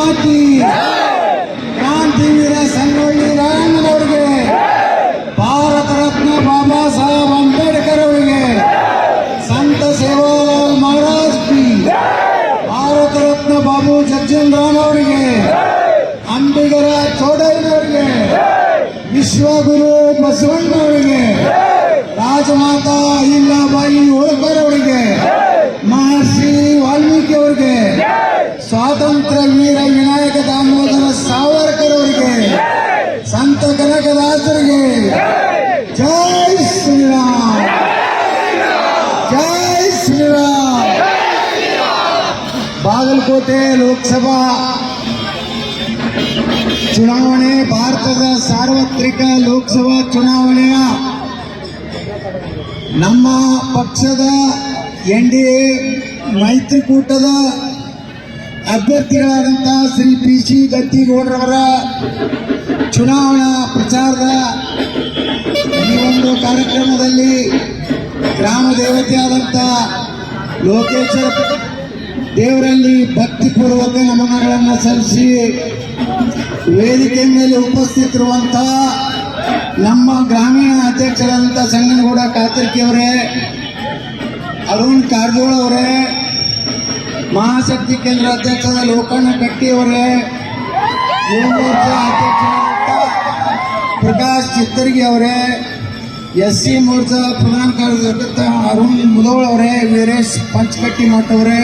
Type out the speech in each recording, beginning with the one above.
ಮಾತಿ, ಕ್ರಾಂತಿವೀರ ಸಂಗೊಳ್ಳಿ ರಾಯಣ್ಣನವರಿಗೆ, ಭಾರತ ರತ್ನ ಬಾಬಾ ಸಾಹೇಬ್ ಅಂಬೇಡ್ಕರ್ ಅವರಿಗೆ, ಸಂತ ಸೇವಾಲಾಲ್ ಮಹಾರಾಜ್ ಕಿ, ಭಾರತ ರತ್ನ ಬಾಬು ಜಗಜೀವನ್ ರಾಮ್ ಅವರಿಗೆ, ಅಂಬಿಗರ ಚೋಡಯ್ಯನವರಿಗೆ, ವಿಶ್ವಗುರು ಬಸವಣ್ಣವರಿಗೆ, ರಾಜಮಾತಾ ಅಹಿಲ್ಯಾಬಾಯಿ ಹೋಳ್ಕರ್ ಅವರಿಗೆ, ಮಹರ್ಷಿ ವಾಲ್ಮೀಕಿ ಅವರಿಗೆ, ಸ್ವಾತಂತ್ರ್ಯ ವೀರ ವಿನಾಯಕ ದಾಮೋದರ ಸಾವರ್ಕರ್ ಅವರಿಗೆ, ಸಂತ ಕನಕದಾಸರಿಗೆ ಜೈ ಶ್ರೀರಾಮ್, ಜೈ ಶ್ರೀರಾಮ್. ಬಾಗಲಕೋಟೆ ಲೋಕಸಭಾ ಚುನಾವಣೆ, ಭಾರತದ ಸಾರ್ವತ್ರಿಕ ಲೋಕಸಭಾ ಚುನಾವಣೆಯ ನಮ್ಮ ಪಕ್ಷದ NDA ಮೈತ್ರಿಕೂಟದ ಅಭ್ಯರ್ಥಿಗಳಾದಂತಹ ಶ್ರೀ PC ಗದ್ದಿಗೌಡರವರ ಚುನಾವಣಾ ಪ್ರಚಾರದ ಈ ಒಂದು ಕಾರ್ಯಕ್ರಮದಲ್ಲಿ ಗ್ರಾಮ ದೇವತೆಯಾದಂಥ ಲೋಕೇಶ್ವರ ದೇವರಲ್ಲಿ ಭಕ್ತಿಪೂರ್ವಕ ನಮನಗಳನ್ನು ಸಲ್ಲಿಸಿ ವೇದಿಕೆ ಮೇಲೆ ಉಪಸ್ಥಿತರಿರುವಂತಹ ನಮ್ಮ ಗ್ರಾಮೀಣ ಅಧ್ಯಕ್ಷರಾದಂಥ ಸಂಗನಗೌಡ ಕಾತರ್ಕಿ ಅವರೇ, ಅರುಣ್ ಕಾರಜೋಳ ಅವರೇ, ಮಹಾಶಕ್ತಿ ಕೇಂದ್ರ ಅಧ್ಯಕ್ಷರಾದ ಲೋಕಣ್ಣ ಕಟ್ಟಿ ಅವರೇ, ಯುವ ಮೋರ್ಚಾ ಅಧ್ಯಕ್ಷರಾದಂಥ ಪ್ರಕಾಶ್ ಚಿತ್ತರ್ಗಿ ಅವರೇ, SC ಮೋರ್ಚಾ ಪ್ರಧಾನ ಕಾರ್ಯದರ್ಶಿ ಅರುಣ್ ಮುದೋಳ್ ಅವರೇ, ವೀರೇಶ್ ಪಂಚಕಟ್ಟಿ ಮಠ ಅವರೇ,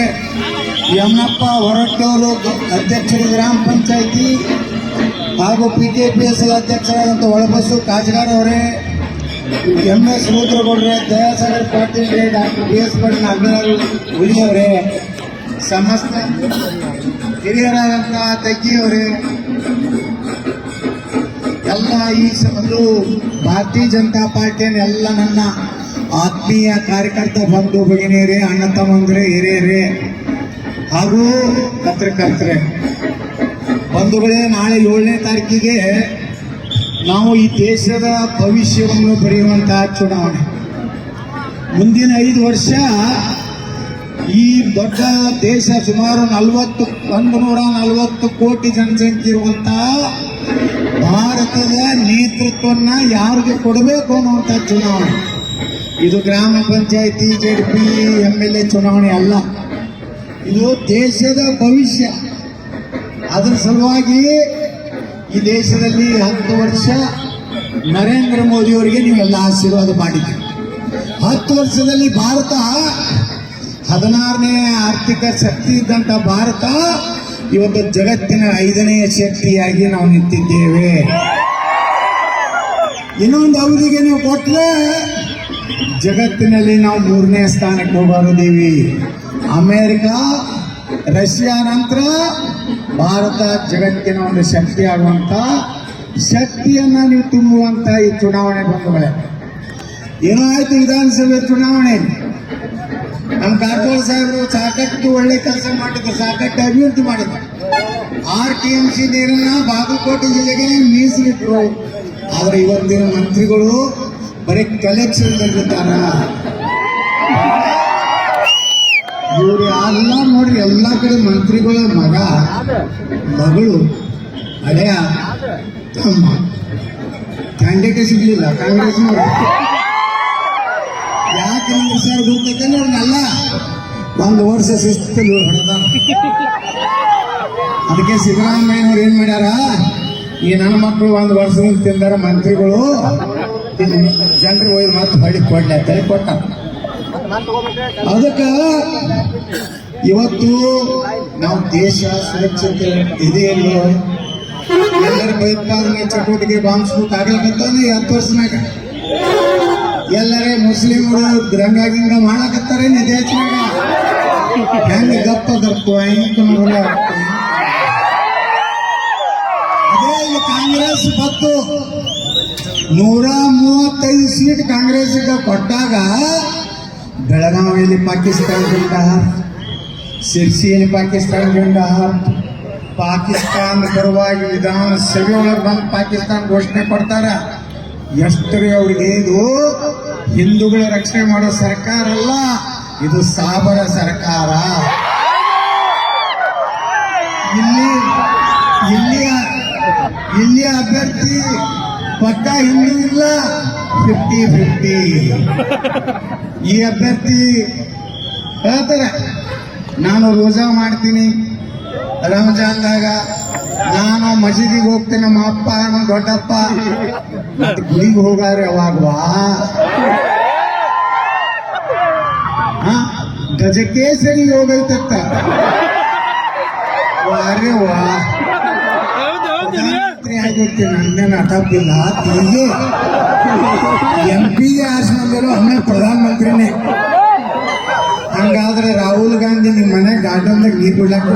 ಯಮನಪ್ಪ ಹೊರಟ್ಟವರು ಅಧ್ಯಕ್ಷರು ಗ್ರಾಮ ಪಂಚಾಯಿತಿ ಹಾಗೂ PKPS ಅಧ್ಯಕ್ಷರಾದಂಥ ಒಳಬಸ್ಸು ಕಾಜಗಾರ್ ಅವರೇ, MS ರುದ್ರಗೌಡ್ರೆ, ದಯಾಸಾಗರ್ ಪಾಟೀಲ್ ರೇ, ಡಾಕ್ಟರ್ BS ಭಟ್ ನಾಗರಾಜ್ ಹುಲಿ ಅವರೇ, ಸಮಸ್ತ ಹಿರಿಯರಾದಂಥ ತಗ್ಗಿಯವರೇ, ಎಲ್ಲ ಈ ಒಂದು ಭಾರತೀಯ ಜನತಾ ಪಾರ್ಟಿಯನ್ನು ಎಲ್ಲ ನನ್ನ ಆತ್ಮೀಯ ಕಾರ್ಯಕರ್ತ ಬಂಧು ಭಗಿನಿಯರೇ, ಅಣ್ಣ ತಮ್ಮಂದ್ರೆ, ಹಿರಿಯರೇ ಹಾಗೂ ಪತ್ರಕರ್ತರೇ, ಬಂಧುಗಳೇ, ನಾಳೆ 7ನೇ ತಾರೀಕಿಗೆ ನಾವು ಈ ದೇಶದ ಭವಿಷ್ಯವನ್ನು ಬರೆಯುವಂತಹ ಚುನಾವಣೆ. ಮುಂದಿನ 5 ವರ್ಷ ಈ ದೊಡ್ಡ ದೇಶ ಸುಮಾರು 140 ಕೋಟಿ ಜನಸಂಖ್ಯೆ ಇರುವಂತಹ ಭಾರತದ ನೇತೃತ್ವವನ್ನು ಯಾರಿಗೆ ಕೊಡಬೇಕು ಅನ್ನುವಂಥ ಚುನಾವಣೆ. ಇದು ಗ್ರಾಮ ಪಂಚಾಯಿತಿ ZP MLA ಚುನಾವಣೆ ಅಲ್ಲ, ಇದು ದೇಶದ ಭವಿಷ್ಯ. ಅದರ ಸಲುವಾಗಿ ಈ ದೇಶದಲ್ಲಿ 10 ವರ್ಷ ನರೇಂದ್ರ ಮೋದಿಯವರಿಗೆ ನೀವೆಲ್ಲ ಆಶೀರ್ವಾದ ಮಾಡಿದ್ದೀರಿ. 10 ವರ್ಷದಲ್ಲಿ ಭಾರತ 16ನೇ ಆರ್ಥಿಕ ಶಕ್ತಿ ಇದ್ದಂಥ ಭಾರತ ಇವತ್ತು ಜಗತ್ತಿನ 5ನೇ ಶಕ್ತಿಯಾಗಿ ನಾವು ನಿಂತಿದ್ದೇವೆ. ಇನ್ನೊಂದು ಅವಧಿಗೆ ನೀವು ಕೊಟ್ಟರೆ ಜಗತ್ತಿನಲ್ಲಿ ನಾವು 3ನೇ ಸ್ಥಾನಕ್ಕೆ ಹೋಗಿದ್ದೀವಿ. ಅಮೇರಿಕ, ರಷ್ಯಾ ನಂತರ ಭಾರತ ಜಗತ್ತಿನ ಒಂದು ಶಕ್ತಿ ಆಗುವಂತ ಶಕ್ತಿಯನ್ನ ನೀವು ತುಂಬುವಂತ ಈ ಚುನಾವಣೆ ಬಂಧುಗಳೇ. ಏನೋ ಆಯ್ತು, ವಿಧಾನಸಭೆ ಚುನಾವಣೆ ನಮ್ಮ ಕಾರಜೋಳ ಸಾಹೇಬರು ಸಾಕಷ್ಟು ಒಳ್ಳೆ ಕೆಲಸ ಮಾಡಿದ್ರು, ಸಾಕಷ್ಟು ಅಭಿವೃದ್ಧಿ ಮಾಡಿದ್ರು. 6 TMC ನೀರನ್ನ ಬಾಗಲಕೋಟೆ ಜಿಲ್ಲೆಗೆ ಮೀಸಲಿಟ್ರು. ಆದ್ರೆ ಇವತ್ತಿನ ಮಂತ್ರಿಗಳು ಬರೀ ಕಲೆಕ್ಷನ್ ಇರ್ತಾರ. ಇವ್ರು ಎಲ್ಲ ನೋಡ್ರಿ, ಎಲ್ಲ ಕಡೆ ಮಂತ್ರಿಗಳ ಮಗಳು ಹಳೆಯ ತಮ್ಮ ಕ್ಯಾಂಡಿಡೇಟ್ ಸಿಗ್ಲಿಲ್ಲ ಕಾಂಗ್ರೆಸ್ನವ್ರು. ಯಾಕೆ ಸರ್ ಗೊತ್ತೈತೆ ಅವ್ರನ್ನೆಲ್ಲ 1 ವರ್ಷ ಶಿಸ್ತಲ್ಲಿ ಹೊಡೆದ. ಅದಕ್ಕೆ ಸಿದ್ದರಾಮಯ್ಯನವ್ರು ಏನ್ ಮಾಡ್ಯಾರ, ಈ ನನ್ನ ಮಕ್ಕಳು 1 ವರ್ಷದಿಂದ ತಿಂದಾರ ಮಂತ್ರಿಗಳು, ಜನರು ಹೋಗಿ ಮತ್ತೆ ಹೊಳ್ಳಿ ಕೊಡ್ಲಿ ತಲೆ ಕೊಟ್ಟ. ಅದಕ್ಕೆ ಇವತ್ತು ನಾವು ದೇಶ ಸುರಕ್ಷತೆ ಇದೆಯಲ್ಲೋ, ಎಲ್ಲರ ಭಯೋತ್ಪಾದನೆ ಚಟುವಟಿಕೆ ಬಾಂಬ್ಸ್ಬುಕ್ ಆಗ್ಲಕತ್ತಾವ. 10 ವರ್ಷನಾಗ ಎಲ್ಲರೇ ಮುಸ್ಲಿಮರು ರಂಗಾಗಿಂಗ ಮಾಡಕತ್ತಾರೆ. ದೇಶನಾಗ ಹೆಂಗ ಗಪ್ಪ ಗಪ್ಪು ಹೆಂಗ ಅದೇ ಈಗ ಕಾಂಗ್ರೆಸ್ ಬತ್ತು 135 ಸೀಟ್ ಕಾಂಗ್ರೆಸ್ಗೆ ಕೊಟ್ಟಾಗ ಬೆಳಗಾವಿಯಲ್ಲಿ ಪಾಕಿಸ್ತಾನ ಜೆಂಡಾ, ಸಿರ್ಸಿಯಲ್ಲಿ ಪಾಕಿಸ್ತಾನ ಜೆಂಡಾ, ಪಾಕಿಸ್ತಾನ ಪರವಾಗಿ ವಿಧಾನಸಭೆ ಒಳಗೆ ಬಂದು ಪಾಕಿಸ್ತಾನ ಘೋಷಣೆ ಕೊಡ್ತಾರ. ಎಷ್ಟರೇ ಅವ್ರಿಗೆ ಇದು ಹಿಂದೂಗಳ ರಕ್ಷಣೆ ಮಾಡೋ ಸರ್ಕಾರ ಅಲ್ಲ, ಇದು ಸಾಬರ ಸರ್ಕಾರ. ಇಲ್ಲಿ ಇಲ್ಲಿಯ ಇಲ್ಲಿಯ ಅಭ್ಯರ್ಥಿ ಪಕ್ಕ ಹಿಂದೂ ಇಲ್ಲ, 50-50. ಈ ಅಭ್ಯರ್ಥಿ ಹೇಳ್ತಾರೆ ನಾನು ರೋಜಾ ಮಾಡ್ತೀನಿ ರಂಜಾನ್ದಾಗ, ನಾನು ಮಸೀದಿಗೆ ಹೋಗ್ತೀನಿ, ನಮ್ಮ ಅಪ್ಪ ನಮ್ಮ ದೊಡ್ಡಪ್ಪ. ಮತ್ತೆ ಗುಡಿಗೆ ಹೋಗಾರೆ ಅವಾಗವಾ ಗಜಕೇಸರಿ ಹೋಗೈತತ್ತ. ಅರೆ ವಾ ಆಗಿರ್ತೀನಿ, ನನ್ನೇನು ಅಟಪ್ಪಿಲ್ಲ. ಹೀಗೆ MP ಆರಿಸಿದ್ರು ಆಮೇಲೆ ಪ್ರಧಾನಮಂತ್ರಿನೇ. ಹಂಗಾದ್ರೆ ರಾಹುಲ್ ಗಾಂಧಿ ನಿಮ್ಮ ಮನೆ ಗಾರ್ಡನ್ದಾಗ ನೀರು ಬಿಡ್ಲಾಕ,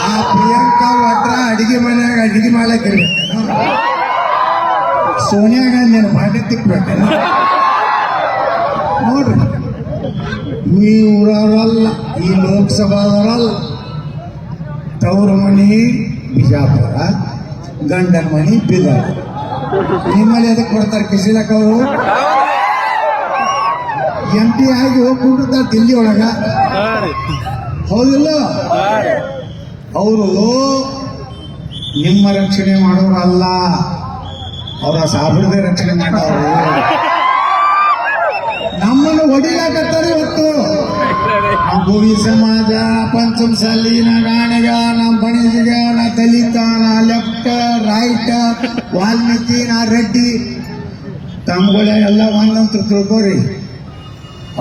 ಆ ಪ್ರಿಯಾಂಕಾ ವಾಡ್ರಾ ಅಡಿಗೆ ಮನ್ಯಾಗ ಅಡಿಗೆ ಮಾಡ್ಲಕ್ಕ ಇರ್ಬೇಕೇನು? ಸೋನಿಯಾ ಗಾಂಧಿನ ಬಾಂಡೆ ತಿಕ್ಬೇಕೇನ? ನೋಡ್ರಿ, ನೀವ್ರಲ್ಲ, ಈ ಲೋಕಸಭಾದವರಲ್ಲ. ತವ್ರ ಮನಿ ಬಿಜಾಪುರ, ಗಂಡನ ಮನಿ ಬೀದರ್. ನಿಮ್ಮಲ್ಲಿ ಅದಕ್ಕೆ ಕೊಡ್ತಾರೆ ಕಿಸಿಲಕ್ಕ ಅವರು. MP ಆಗಿ ಹೋಗ್ಬಿಟ್ಟಿರ್ತಾರೆ ದಿಲ್ಲಿ ಒಳಗ, ಹೌದಿಲ್ಲ? ಅವರು ನಿಮ್ಮ ರಕ್ಷಣೆ ಮಾಡೋರಲ್ಲ, ಅವರ ಸಾಬ್ರದೇ ರಕ್ಷಣೆ ಮಾಡೋರು. ನಮ್ಮನ್ನು ಹೊಡಿಲಾಕತ್ತಾರೆ ಇವತ್ತು. ನಮ್ಮ ಭೂಮಿ ಸಮಾಜ, ಪಂಚಮಸಾಲಿ, ಗಾಣಿಗ, ನಮ್ಮ ಬಣಿಜಿಗ, ನಾ ದಲಿತ, ನಾ ಲೆಫ್ಟ್ ರೈಟ್, ವಾಲ್ಮೀಕಿ, ನಾ ರೆಡ್ಡಿ, ತಮ್ಗಳ ಎಲ್ಲ ಒಂದಂತ ತಿಳ್ಕೋರಿ.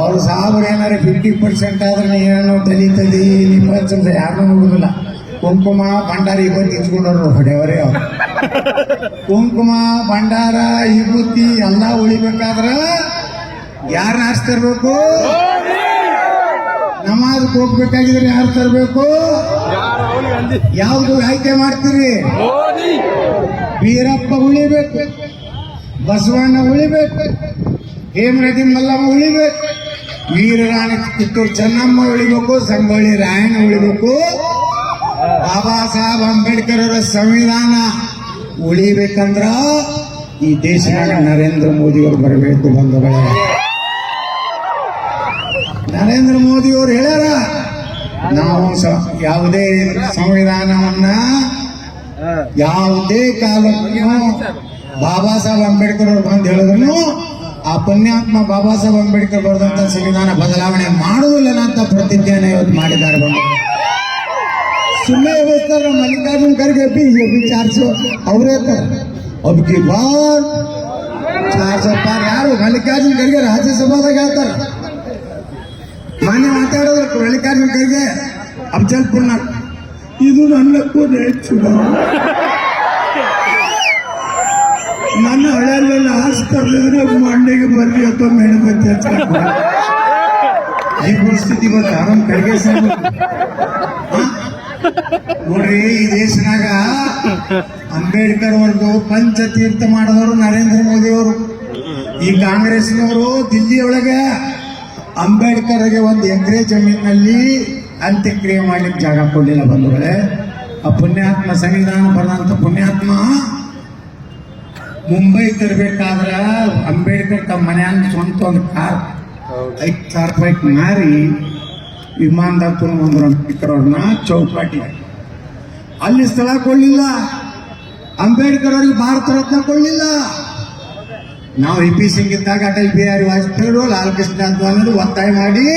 ಅವ್ರು ಸಾಬ್ರು ಏನಾರು 50% ಆದ್ರೆ ಏನೋ ದಲಿತದಿ ನಿಮ್ಮ ಪಂಚಮಸ ಯಾರನ್ನೂ ನೋಡುದಿಲ್ಲ. ಕುಂಕುಮ ಭಂಡಾರ ವಿಭೂತಿ ಇಚ್ಕೊಂಡವ್ರು ಹೊಡೆಯವರೇ ಅವ್ರು. ಕುಂಕುಮ ಭಂಡಾರ ವಿಭೂತಿ ಎಲ್ಲ ಉಳಿಬೇಕಾದ್ರ ಯಾರು ಆರ್ಸ್ ತರಬೇಕು? ನಮಾಜ್ಗೆ ಹೋಗ್ಬೇಕಾಗಿದ್ರೆ ಯಾರು ತರಬೇಕು? ಯಾವ್ದು ಆಯ್ಕೆ ಮಾಡ್ತೀರಿ? ವೀರಪ್ಪ ಉಳಿಬೇಕು, ಬಸವಣ್ಣ ಉಳಿಬೇಕು, ಹೇಮರೆಡ್ಡಿ ಮಲ್ಲಮ್ಮ ಉಳಿಬೇಕು, ವೀರರಾಣಿ ಕಿತ್ತೂರು ಚೆನ್ನಮ್ಮ ಉಳಿಬೇಕು, ಸಂಗೊಳ್ಳಿ ರಾಯಣ್ಣ ಉಳಿಬೇಕು, ಬಾಬಾ ಸಾಹೇಬ್ ಅಂಬೇಡ್ಕರ್ ಅವರ ಸಂವಿಧಾನ ಉಳಿಬೇಕಂದ್ರ ಈ ದೇಶನಾಗ ನರೇಂದ್ರ ಮೋದಿ ಅವರು ಬರಬೇಕು. ಬಂಧುಗಳೇ, ನರೇಂದ್ರ ಮೋದಿ ಅವರು ಹೇಳ್ಯಾರ, ನಾವು ಯಾವುದೇ ಸಂವಿಧಾನವನ್ನ ಯಾವುದೇ ಕಾಲಕ್ಕೂ ಬಾಬಾ ಸಾಹೇಬ್ ಅಂಬೇಡ್ಕರ್ ಅವರು ಬಂದು ಹೇಳಿದ್ರು ಆ ಪುಣ್ಯಾತ್ಮ ಬಾಬಾ ಸಾಹೇಬ್ ಅಂಬೇಡ್ಕರ್ ಬರೆದಂತ ಸಂವಿಧಾನ ಬದಲಾವಣೆ ಮಾಡುವುದಿಲ್ಲ ಅಂತ ಪ್ರತಿಜ್ಞೆಯನ್ನು ಇವತ್ತು ಮಾಡಿದ್ದಾರೆ. ಸುಮ್ಮನೆ ವ್ಯವಸ್ಥೆ ಮಲ್ಲಿಕಾರ್ಜುನ್ ಖರ್ಗೆ ಬಿಜೆಪಿ 400 ಅವರೇ ಅಬ್ಕಿ ಬಾರ್ 400 ಪಾರ್. ಯಾರು? ಮಲ್ಲಿಕಾರ್ಜುನ್ ಖರ್ಗೆ ರಾಜ್ಯಸಭಾದಾಗ ಹೇಳ್ತಾರ. ಮಾನ್ಯ ಮಾತಾಡೋದಕ್ಕೆ ಮಲ್ಲಿಕಾರ್ಜುನ್ ಖರ್ಗೆ ಅಫಜಲ್ಪುರ್ನ, ಇದು ನನ್ನಕ್ಕೂ ಹೆಚ್ಚು, ನನ್ನ ಹಳೆಯಲ್ಲೆಲ್ಲ ಆಸ್ಪತ್ರೆ ಮಂಡಿಗೆ ಬರ್ಲಿ ಅಥವಾ ಮೇಡಮಂತ ಈ ಪರಿಸ್ಥಿತಿ ಬಂದ ನಮ್ಮ ಖರ್ಗೆ ಸಾಹೇಬ್. ನೋಡ್ರಿ, ಈ ದೇಶನಾಗ ಅಂಬೇಡ್ಕರ್ ಅವ್ರದ್ದು ಪಂಚತೀರ್ಥ ಮಾಡಿದವರು ನರೇಂದ್ರ ಮೋದಿ ಅವರು. ಈ ಕಾಂಗ್ರೆಸ್ನವರು ದಿಲ್ಲಿಯೊಳಗೆ ಅಂಬೇಡ್ಕರ್ಗೆ 1 ಎಕರೆ ಜಮೀನಿನಲ್ಲಿ ಅಂತ್ಯಕ್ರಿಯೆ ಮಾಡ್ಲಿಕ್ಕೆ ಜಾಗ ಕೊಡಲಿಲ್ಲ. ಬಂಧುಗಳೇ, ಆ ಪುಣ್ಯಾತ್ಮ ಸಂವಿಧಾನ ಬರೆದಂತ ಪುಣ್ಯಾತ್ಮ ಮುಂಬೈ ತರಬೇಕಾದ್ರ ಅಂಬೇಡ್ಕರ್ ತಮ್ಮ ಮನೆಯನ್ನ ಸ್ವಂತ ಒಂದು ಕಾರ್ 5,000 ರೂಪಾಯಿ ಮಾರಿ ವಿಮಾನದಾಗ ತುಂಬಿದ್ರು ಅಂಬೇಡ್ಕರ್ ಅವ್ರನ್ನ ಚೌಪಾಟಿ. ಅಲ್ಲಿ ಸ್ಥಳ ಕೊಡ್ಲಿಲ್ಲ, ಅಂಬೇಡ್ಕರ್ ಅವ್ರಿಗೆ ಭಾರತ ರತ್ನ ಕೊಡ್ಲಿಲ್ಲ. ನಾವು EP ಸಿಂಗ್ ಇದ್ದಾಗ ಅಟಲ್ ಬಿಹಾರಿ ವಾಜಪೇಯಿ, ಲಾಲ್ ಕೃಷ್ಣ ಅದ್ವಾನಿ ಒತ್ತಾಯ ಮಾಡಿ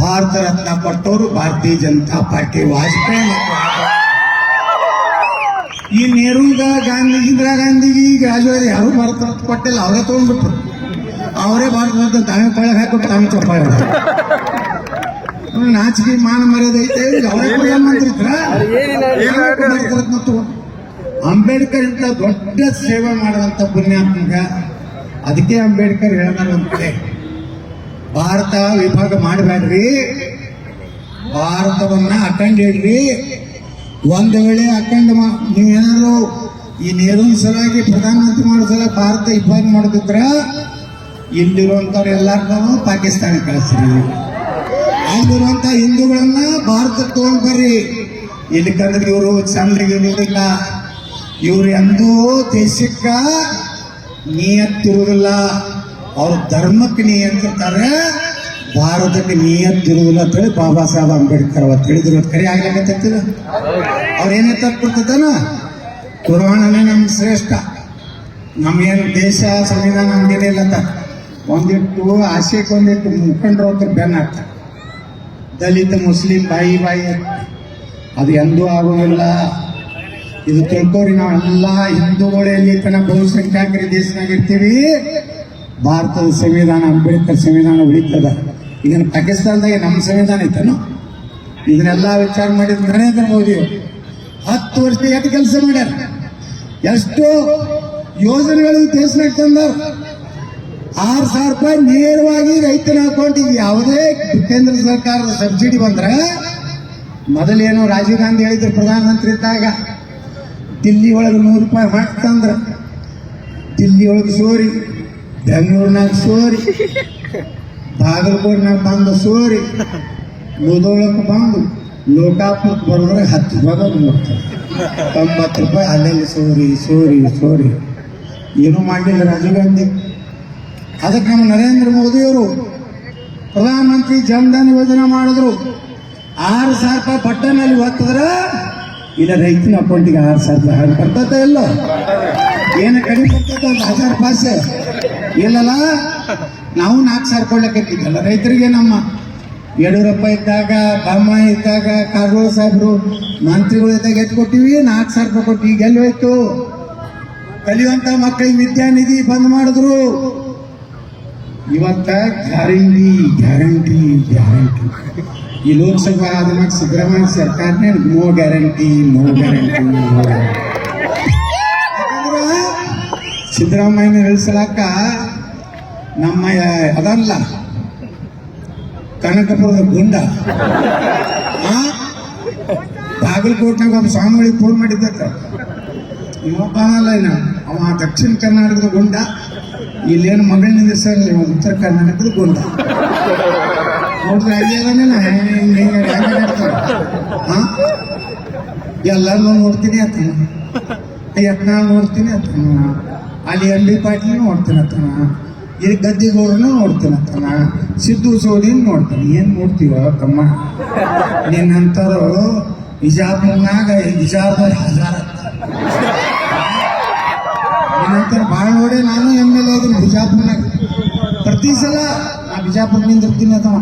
ಭಾರತ ರತ್ನ ಕೊಟ್ಟವರು ಭಾರತೀಯ ಜನತಾ ಪಾರ್ಟಿ ವಾಜಪೇಯಿ. ಈ ನೆಹರೂಗ ಗಾಂಧಿ, ಇಂದಿರಾ ಗಾಂಧಿಗೆ, ರಾಜೀವ್ ಯಾರು ಭಾರತ ರತ್ನ ಕೊಟ್ಟಿಲ್ಲ, ಅವರೇ ತಗೊಂಡ್ಬಿಟ್ರು. ಅವರೇ ಭಾರತ ರತ್ನ ತಾವೇ ಕೊಳಗೆ ಹಾಕೊಟ್ಟು ತಾವೇ ಚಪ್ಪಾಳೆ. ನಾಚಿಕೆ ಮಾನ ಮರ್ಯಾದೆ ಐತೆ. ಅವರೇ ಪ್ರಧಾನಮಂತ್ರಿ ಭಾರತ ರತ್ನ ತಗೊಂಡು. ಅಂಬೇಡ್ಕರ್ ಇಂತ ದೊಡ್ಡ ಸೇವೆ ಮಾಡುವಂತ ಪುಣ್ಯಾತ್ಮಕ. ಅದಕ್ಕೆ ಅಂಬೇಡ್ಕರ್ ಹೇಳಿದಾರಂತೆ, ಭಾರತ ವಿಭಾಗ ಮಾಡಬೇಡ್ರಿ, ಭಾರತವನ್ನ ಅಖಂಡ ಇಡ್ರಿ. ಒಂದು ವೇಳೆ ಅಖಂಡ ನೀವೇನಾದ್ರು ಈ ನೆಹರೂನ್ ಸಲುವಾಗಿ ಪ್ರಧಾನಮಂತ್ರಿ ಮಾಡೋ ಸಲ ಭಾರತ ವಿಭಾಗ ಮಾಡೋದಿದ್ರ ಇಲ್ಲಿರುವಂತವ್ರು ಎಲ್ಲಾರ್ನೂ ಪಾಕಿಸ್ತಾನ ಕಳಿಸ್ರಿ, ಅಲ್ಲಿರುವಂತ ಹಿಂದೂಗಳನ್ನ ಭಾರತಕ್ಕೆ ತಗೊಂಡ್ ಬರ್ರಿ. ಇಲ್ಲಿ ಕಂದ್ರೆ ಇವರು ಚಂದ್ರಿಗೆ ಇರುವುದಿಲ್ಲ, ಇವ್ರು ಎಂದೂ ದೇಶಕ್ಕ ನಿಯತ್ತಿರುವುದಿಲ್ಲ, ಅವ್ರ ಧರ್ಮಕ್ಕೆ ನಿಯಂತ್ರಿರ್ತಾರೆ. ಭಾರತಕ್ಕೆ ನಿಯತ್ತಿರುವುದಿಲ್ಲ ಅಂತೇಳಿ ಬಾಬಾ ಸಾಹೇಬ್ ಅಂಬೇಡ್ಕರ್ ಅವತ್ತು ಹೇಳಿದ್ರು. ಇವತ್ತು ಕರೆ ಆಗ್ಲಿಕ್ಕತ್ತಿಲ್ಲ. ಅವ್ರೇನೇ ತಪ್ಪಿರ್ತದನ ಪುರಾಣನೇ ನಮ್ಗೆ ಶ್ರೇಷ್ಠ. ನಮ್ಗೇನು ದೇಶ ಸಂವಿಧಾನ ನಮ್ಗೇನಿಲ್ಲ ಅಂತ ಒಂದಿಟ್ಟು ಆಶೆಗೆ ಒಂದಿಟ್ಟು ಮುಖಂಡರು ಅಂತ ಬೆನ್ನ ಹಾಕ್ತಾರೆ. ದಲಿತ ಮುಸ್ಲಿಂ ಬಾಯಿ ಅದು ಎಂದೂ ಆಗೋದಿಲ್ಲ. ಇದು ತಿಳ್ಕೋರಿ, ನಾವೆಲ್ಲ ಹಿಂದೂಗಳು ಎಲ್ಲಿ ತನಕ ಬಹುಸಂಖ್ಯಾತರಿ ದೇಶನಾಗ ಇರ್ತೀವಿ. ಭಾರತದ ಸಂವಿಧಾನ ಅಂಬೇಡ್ಕರ್ ಸಂವಿಧಾನ ಉಳಿತದ. ಇದನ್ನು ಪಾಕಿಸ್ತಾನದಾಗ ನಮ್ಮ ಸಂವಿಧಾನ ಐತನು. ಇದನ್ನೆಲ್ಲ ವಿಚಾರ ಮಾಡಿದ ನರೇಂದ್ರ ಮೋದಿ 10 ವರ್ಷ ಎಷ್ಟು ಕೆಲಸ ಮಾಡ್ಯಾರ, ಎಷ್ಟು ಯೋಜನೆಗಳು ದೇಶನಾಗ ತಂದಾರ. 6,000 ರೂಪಾಯಿ ನೇರವಾಗಿ ರೈತನ ಅಕೌಂಟಿಗೆ. ಯಾವುದೇ ಕೇಂದ್ರ ಸರ್ಕಾರದ ಸಬ್ಸಿಡಿ ಬಂದ್ರೆ ಮೊದಲೇನೋ ರಾಜೀವ್ ಗಾಂಧಿ ಹೇಳಿದ್ರು ಪ್ರಧಾನಮಂತ್ರಿ ಇದ್ದಾಗ, ದಿಲ್ಲಿ ಒಳಗೆ 100 ರೂಪಾಯಿ ಹಾಕ್ತಂದ್ರ ದಿಲ್ಲಿ ಒಳಗೆ ಸೋರಿ, ಬೆಂಗಳೂರಿನಾಗ ಸೋರಿ, ಬಾಗಲಕೋಟೆನಾಗ ಬಂದು ಸೋರಿ, ಮುದೋಳಕ್ಕೆ ಬಂದು ಲೋಕಾಪುರಕ್ಕೆ ಬರೋದ್ರಾಗ 10 ರೂಪಾಯಿ ನೋಡ್ತಾರೆ. 90 ರೂಪಾಯಿ ಅಲ್ಲೆಲ್ಲಿ ಸೋರಿ ಸೋರಿ ಸೋರಿ. ಏನೂ ಮಾಡಲಿಲ್ಲ ರಾಜೀವ್ ಗಾಂಧಿ. ಅದಕ್ಕೆ ನಮ್ಮ ನರೇಂದ್ರ ಮೋದಿಯವರು ಪ್ರಧಾನಮಂತ್ರಿ ಜನ್ಧನ್ ಯೋಜನೆ ಮಾಡಿದ್ರು. 6,000 ರೂಪಾಯಿ ಬಟ್ಟನಲ್ಲಿ ಒತ್ತಿದ್ರೆ ಇಲ್ಲ ರೈತನ ಅಕೌಂಟಿಗೆ 6,000 ರೂಪಾಯಿ ಹಣ ಬರ್ತದೆ. ಇಲ್ಲ ಏನು ಕಡಿಮೆ ಬರ್ತದೆ, 1,000 ಪಾಸೆ ಇಲ್ಲಲ್ಲ. ನಾವು 4,000 ಕೊಡ್ಲಿಕ್ಕಿದ್ದಲ್ಲ ರೈತರಿಗೆ. ನಮ್ಮ ಯಡಿಯೂರಪ್ಪ ಇದ್ದಾಗ, ಬೊಮ್ಮಾಯಿ ಇದ್ದಾಗ, ಕಾರಜೋಳ ಸಾಹೇಬರು ಮಂತ್ರಿಗಳು ಇದ್ದಾಗ ಎತ್ತು ಕೊಟ್ಟಿವಿ, 4,000 ರೂಪಾಯಿ ಕೊಟ್ಟು. ಈಗ ಎಲ್ಲಿ ಹೋಯ್ತು? ಕಲಿಯುವಂತ ಮಕ್ಕಳಿಗೆ ವಿದ್ಯಾನಿಧಿ ಬಂದ್ ಮಾಡಿದ್ರು. ಇವತ್ತ ಗ್ಯಾರಂಟಿ ಗ್ಯಾರಂಟಿ ಗ್ಯಾರಂಟಿ. ಈ ಲೋಕಸಭಾ ಆದ್ಮೇಲೆ ಸಿದ್ದರಾಮಯ್ಯ ಸರ್ಕಾರನೇ no guarantee no guarantee no guarantee. ಯಾಕಂದ್ರೆ ಸಿದ್ದರಾಮಯ್ಯನ ಇಳಿಸಲಾಕ ನಮ್ಮ ಅದಲ್ಲ ಕನಕಪುರದ ಗುಂಡ ಬಾಗಲಕೋಟ್ನಾಗ ಒಬ್ಬ ಸ್ವಾಮಿಗಳಿಗೆ ಫೋನ್ ಮಾಡಿದ್ದ. ಇವಪ್ಪಲ್ಲ ಅವ ದಕ್ಷಿಣ ಕರ್ನಾಟಕದ ಗುಂಡ, ಇಲ್ಲೇನು ಮಗಳಿಂದ ಸರ್ ಉತ್ತರ ಕರ್ನಾಟಕದ ಗುಂಡ. ನೋಡ್ರಿ ಅಲ್ಲಿಯಲ್ಲ ಎಲ್ಲರೂ ನೋಡ್ತೀನಿ ಅತ್ತನ, ಯತ್ನಾಳ್ ನೋಡ್ತೀನಿ ಅತ್ತನ, ಅಲ್ಲಿ ಎಂ.ಬಿ. ಪಾಟೀಲ್ ನೋಡ್ತೀನಿ ಅತ್ತನ, ಇಲ್ಲಿ ಗದ್ದಿಗೌಡನು ನೋಡ್ತೀನಿ ಅತ್ತನ, ಸಿದ್ದು ಸೋದಿನ ನೋಡ್ತೀನಿ. ಏನು ನೋಡ್ತೀವ ತಮ್ಮ? ನಿನ್ನಂತರು ಬಿಜಾಪುರ್ನಾಗ ಬಿಜಾಪುರ ಹಜಾರ ನಿನ್ನಂತರ ಭಾಳ ನೋಡಿ. ನಾನು MLA ಇದ್ದೀನಿ ಬಿಜಾಪುರ್ನಾಗ. ಪ್ರತಿ ಸಲ ನಾ ಬಿಜಾಪುರ್ನಿಂದ ಇರ್ತೀನಿ ಅಥವಾ